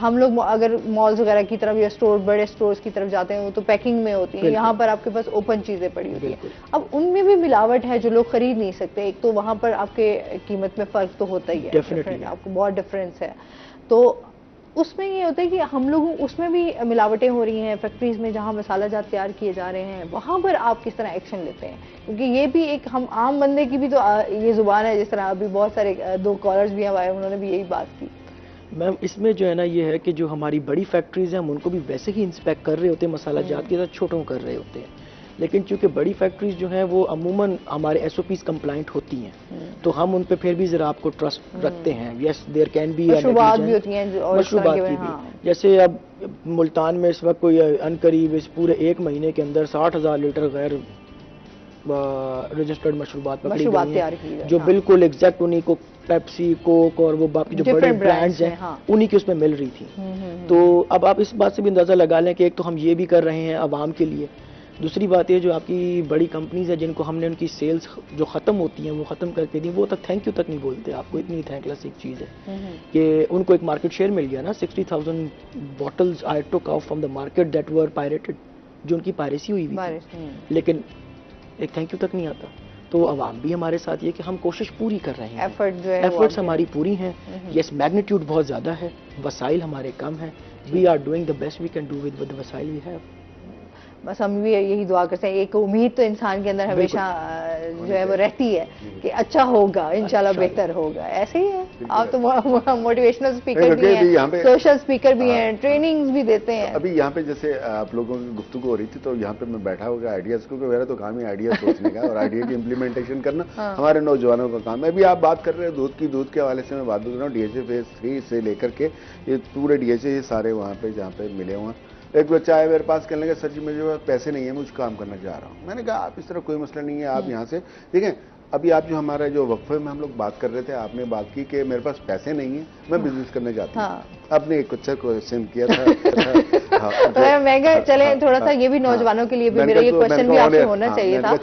ہم لوگ اگر مالز وغیرہ کی طرف یا بڑے سٹورز کی طرف جاتے ہیں وہ تو پیکنگ میں ہوتی ہیں, یہاں پر آپ کے پاس اوپن چیزیں پڑی ہوتی ہیں. اب ان میں بھی ملاوٹ ہے جو لوگ خرید نہیں سکتے. ایک تو وہاں پر آپ کے قیمت میں فرق تو ہوتا ہی ہے, آپ کو بہت ڈفرینس ہے. تو اس میں یہ ہوتا ہے کہ ہم لوگ اس میں بھی ملاوٹیں ہو رہی ہیں فیکٹریز میں جہاں مسالہ جات تیار کیے جا رہے ہیں, وہاں پر آپ کس طرح ایکشن لیتے ہیں؟ کیونکہ یہ بھی ایک ہم عام بندے کی بھی تو یہ زبان ہے, جس طرح ابھی بہت سارے 2 کالرز بھی ہمارے انہوں نے بھی یہی بات کی. میم اس میں جو ہے نا یہ ہے کہ جو ہماری بڑی فیکٹریز ہیں ہم ان کو بھی ویسے ہی انسپیکٹ کر رہے ہوتے ہیں, مسالہ جات کے ساتھ چھوٹوں کر رہے ہوتے ہیں, لیکن چونکہ بڑی فیکٹریز جو ہیں وہ عموماً ہمارے SOPs کمپلائنٹ ہوتی ہیں تو ہم ان پہ پھر بھی ذرا آپ کو ٹرسٹ رکھتے ہیں. یس دیر کین بی مشروبات بھی ہوتی ہیں, مشروبات کی بھی, جیسے اب ملتان میں اس وقت کوئی ان قریب اس پورے 1 مہینے کے اندر 60,000 لیٹر غیر رجسٹرڈ مشروبات پکڑی گئی ہیں جو بالکل ایگزیکٹ انہی کو پیپسی, کوک اور وہ باقی جو بڑے برانڈز ہیں انہی کی اس میں مل رہی تھی. تو اب آپ اس بات سے بھی اندازہ لگا لیں کہ ایک تو ہم یہ بھی کر رہے ہیں عوام کے لیے, دوسری بات یہ جو آپ کی بڑی کمپنیز ہیں جن کو ہم نے ان کی سیلز جو ختم ہوتی ہیں وہ ختم کر کے دی, وہ تک تھینک یو تک نہیں بولتے آپ کو. اتنی تھینک لیس ایک چیز ہے کہ ان کو ایک مارکیٹ شیئر مل گیا نا. 60,000 bottles I took out from the market that were pirated, جو ان کی پائریسی ہوئی ہوئی تھی, لیکن ایک تھینک یو تک نہیں آتا. تو عوام بھی ہمارے ساتھ یہ کہ ہم کوشش پوری کر رہے ہیں, ایفرٹس ہماری پوری ہیں. یس میگنیٹیوڈ بہت زیادہ ہے, وسائل ہمارے کم ہیں. We are doing the best we can do with the وسائل وی ہیو. بس ہم بھی یہی دعا کرتے ہیں, ایک امید تو انسان کے اندر ہمیشہ جو ہے وہ رہتی ہے کہ اچھا ہوگا, انشاءاللہ بہتر ہوگا. ایسے ہی ہے, آپ تو موٹیویشنل اسپیکر بھی ہیں, سوشل اسپیکر بھی ہیں, ٹریننگز بھی دیتے ہیں. ابھی یہاں پہ جیسے آپ لوگوں کی گفتگو ہو رہی تھی تو یہاں پہ میں بیٹھا ہوگا آئیڈیاز, کیونکہ میرا تو کام ہی آئیڈیاز سوچنے کا اور آئیڈیا کی امپلیمنٹیشن کرنا ہمارے نوجوانوں کا کام ہے. ابھی آپ بات کر رہے ہیں دودھ کے حوالے سے, میں بات کر رہا ہوں DHA phase 3 سے لے کر کے یہ پورے DHA یہ سارے وہاں پہ جہاں پہ ملے ہوئے ہیں. ایک بچہ آئے میرے پاس کہنے لگا سر جی مجھے پیسے نہیں ہیں, مجھ کام کرنا چاہ رہا ہوں. میں نے کہا آپ اس طرح کوئی مسئلہ نہیں ہے, آپ یہاں سے دیکھیں. ابھی آپ جو ہمارا جو وقفے میں ہم لوگ بات کر رہے تھے, آپ نے بات کی کہ میرے پاس پیسے نہیں ہیں, میں بزنس کرنا چاہتا ہوں. آپ نے ایک اچھا کوشچن کیا تھا مہنگا. چلیں تھوڑا سا یہ بھی نوجوانوں کے لیے بھی میرا یہ کوشچن بھی آپ سے ہونا چاہیے تھا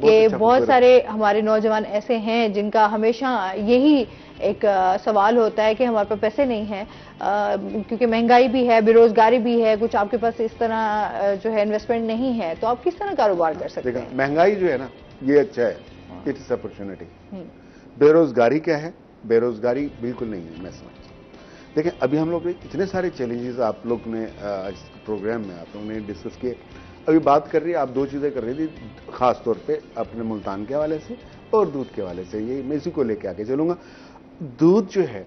کہ بہت سارے ہمارے نوجوان ایسے ہیں جن کا ہمیشہ یہی ایک سوال ہوتا ہے کہ ہمارے پاس پیسے نہیں ہیں, کیونکہ مہنگائی بھی ہے, بے روزگاری بھی ہے, کچھ آپ کے پاس اس طرح جو ہے انویسٹمنٹ نہیں ہے, تو آپ کس طرح کاروبار کر سکتے ہیں؟ مہنگائی جو ہے نا یہ اچھا ہے, اٹ از اپرچونٹی. بے روزگاری کیا ہے؟ بے روزگاری بالکل نہیں ہے, میں سمجھتا ہوں. دیکھیں ابھی ہم لوگ نے اتنے سارے چیلنجز آپ لوگ نے پروگرام میں آپ لوگوں نے ڈسکس کیے. ابھی بات کر رہی ہے, آپ 2 چیزیں کر رہی تھی خاص طور پہ اپنے ملتان کے حوالے سے اور دودھ کے حوالے سے. یہ میں اسی کو لے کے آگے چلوں گا. دودھ جو ہے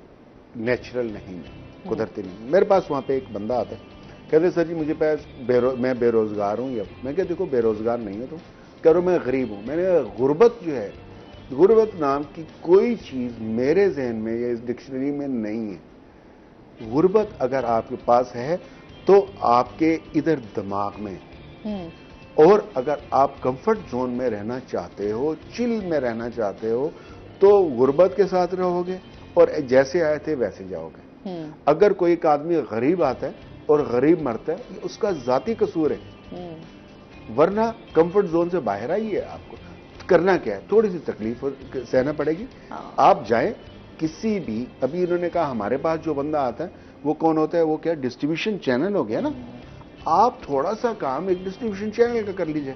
نیچرل نہیں ہے, قدرتی نہیں. میرے پاس وہاں پہ ایک بندہ آتا ہے, کہتے ہیں سر جی مجھے میں بے روزگار ہوں. یا میں کہ دیکھو بے روزگار نہیں ہو, تو کہہ رہا میں غریب ہوں. میں نے غربت جو ہے, غربت نام کی کوئی چیز میرے ذہن میں یا اس ڈکشنری میں نہیں ہے. غربت اگر آپ کے پاس ہے تو آپ کے ادھر دماغ میں, اور اگر آپ کمفرٹ زون میں رہنا چاہتے ہو, چل میں رہنا چاہتے ہو, تو غربت کے ساتھ رہو گے اور جیسے آئے تھے ویسے جاؤ گے. اگر کوئی ایک آدمی غریب آتا ہے اور غریب مرتا ہے, یہ اس کا ذاتی قصور ہے, ورنہ کمفرٹ زون سے باہر آئیے. آپ کو کرنا کیا ہے, تھوڑی سی تکلیف سہنا پڑے گی. آپ جائیں کسی بھی, ابھی انہوں نے کہا ہمارے پاس جو بندہ آتا ہے وہ کون ہوتا ہے, وہ کیا ڈسٹریبیوشن چینل ہو گیا نا. آپ تھوڑا سا کام ایک ڈسٹریبیوشن چینل کا کر لیجئے.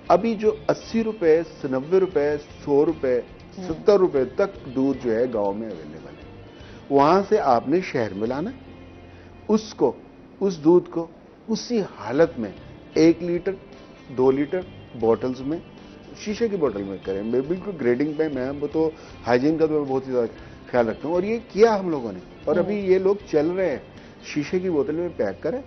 ابھی جو 80 روپے 90 روپے 100 روپے 70 روپے تک دودھ جو ہے گاؤں میں اویلیبل ہے, وہاں سے آپ نے شہر میں لانا, اس دودھ کو اسی حالت میں 1 لیٹر 2 لیٹر بوٹلز میں, شیشے کی بوٹل میں کریں. میں بالکل گریڈنگ پہ, میں وہ تو ہائیجین کا تو میں بہت ہی زیادہ خیال رکھتا ہوں, اور یہ کیا ہم لوگوں نے. اور ابھی یہ لوگ چل رہے ہیں, شیشے کی بوتل میں پیک کریں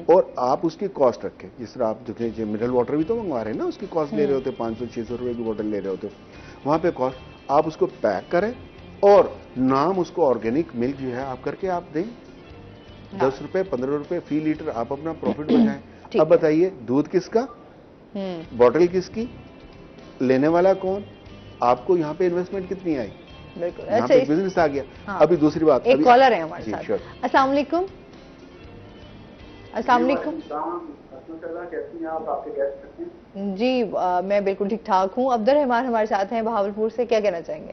اور آپ اس کی کاسٹ رکھیں. جس طرح آپ دیکھیں منرل واٹر بھی تو منگوا رہے ہیں نا, اس کی کاسٹ لے رہے ہوتے 500-600 روپے کی بوتل لے رہے ہوتے, وہاں پہ کاسٹ آپ اس کو پیک کریں اور نام اس کو آرگینک ملک جو ہے آپ کر کے آپ دیں. 10 روپے 15 روپے فی لیٹر آپ اپنا پروفٹ بچائیں. اب بتائیے دودھ کس کا, بوٹل کس کی, لینے والا کون, آپ کو یہاں پہ انویسٹمنٹ کتنی آئی, یہاں پہ بزنس آ گیا. ابھی دوسری بات, ایک کالر ہے ہمارے ساتھ. السلام علیکم. السلام علیکم. جی میں بالکل ٹھیک ٹھاک ہوں. عبدالرحمان ہمارے ساتھ ہیں بہاولپور سے, کیا کہنا چاہیں گے؟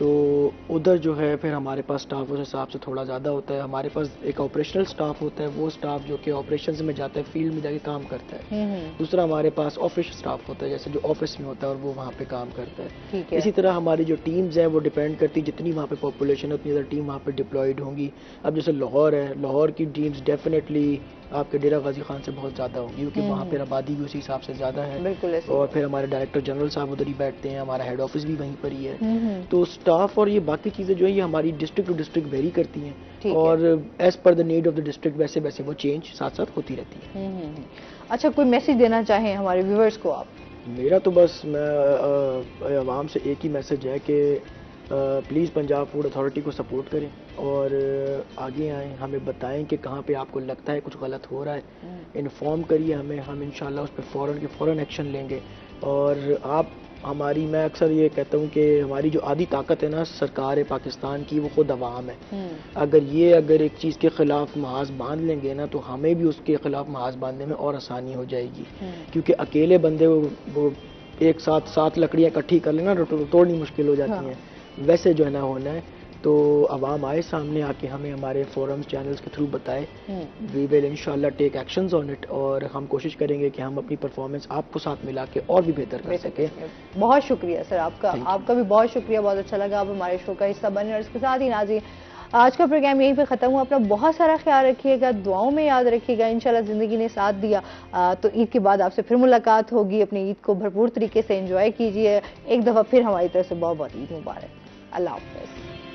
تو ادھر جو ہے پھر ہمارے پاس سٹاف اس حساب سے تھوڑا زیادہ ہوتا ہے. ہمارے پاس ایک آپریشنل سٹاف ہوتا ہے, وہ سٹاف جو کہ آپریشنز میں جاتا ہے, فیلڈ میں جا کے کام کرتا ہے. دوسرا ہمارے پاس آفس سٹاف ہوتا ہے, جیسے جو آفس میں ہوتا ہے اور وہ وہاں پہ کام کرتا ہے. اسی طرح ہماری جو ٹیمز ہیں وہ ڈیپینڈ کرتی ہے, جتنی وہاں پہ پاپولیشن ہے اتنی زیادہ ٹیم وہاں پہ ڈپلائڈ ہوں گی. اب جیسے لاہور ہے, لاہور کی ٹیمز ڈیفینیٹلی آپ کے ڈیرہ غازی خان سے بہت زیادہ ہوگی, کیونکہ وہاں پہ آبادی بھی اسی حساب سے زیادہ ہے. اور پھر ہمارے ڈائریکٹر جنرل صاحب ادھر ہی بیٹھتے ہیں, ہمارا ہیڈ آفس بھی وہیں پر ہی ہے. تو سٹاف اور یہ باقی چیزیں جو ہیں یہ ہماری ڈسٹرکٹ ٹو ڈسٹرکٹ ویری کرتی ہیں, اور as per the need of the district ویسے ویسے وہ چینج ساتھ ساتھ ہوتی رہتی ہے. اچھا, کوئی میسج دینا چاہیں ہمارے ویورز کو آپ؟ میرا تو بس میں عوام سے ایک ہی میسج ہے کہ پلیز پنجاب فوڈ اتھارٹی کو سپورٹ کریں اور آگے آئیں, ہمیں بتائیں کہ کہاں پہ آپ کو لگتا ہے کچھ غلط ہو رہا ہے, انفارم کریے ہمیں, ہم انشاءاللہ اس پہ فوراً ایکشن لیں گے. اور آپ ہماری, میں اکثر یہ کہتا ہوں کہ ہماری جو آدھی طاقت ہے نا سرکار پاکستان کی, وہ خود عوام ہے. اگر ایک چیز کے خلاف محاذ باندھ لیں گے نا تو ہمیں بھی اس کے خلاف محاذ باندھنے میں اور آسانی ہو جائے گی, کیونکہ اکیلے بندے وہ ایک ساتھ لکڑیاں اکٹھی کر لینا توڑنی مشکل ہو جاتی ہیں. ویسے جو ہے نا ہونا ہے, تو عوام آئے سامنے آ کے ہمیں ہمارے فورمز چینلز کے تھرو بتائے, وی ول انشاءاللہ ٹیک ایکشنز آن اٹ, اور ہم کوشش کریں گے کہ ہم اپنی پرفارمنس آپ کو ساتھ ملا کے اور بھی بہتر کر سکیں. بہت شکریہ سر آپ کا بھی بہت شکریہ, بہت اچھا لگا آپ ہمارے شو کا حصہ بنے. اور اس کے ساتھ ہی ناظرین آج کا پروگرام یہیں پہ ختم ہوا. اپنا بہت سارا خیال رکھیے گا, دعاؤں میں یاد رکھیے گا. انشاءاللہ زندگی نے ساتھ دیا تو عید کے بعد آپ سے پھر ملاقات ہوگی. اپنی عید کو بھرپور طریقے سے انجوائے کیجیے. ایک دفعہ پھر ہماری طرف سے بہت بہت عید مبارک. اللہ حافظ.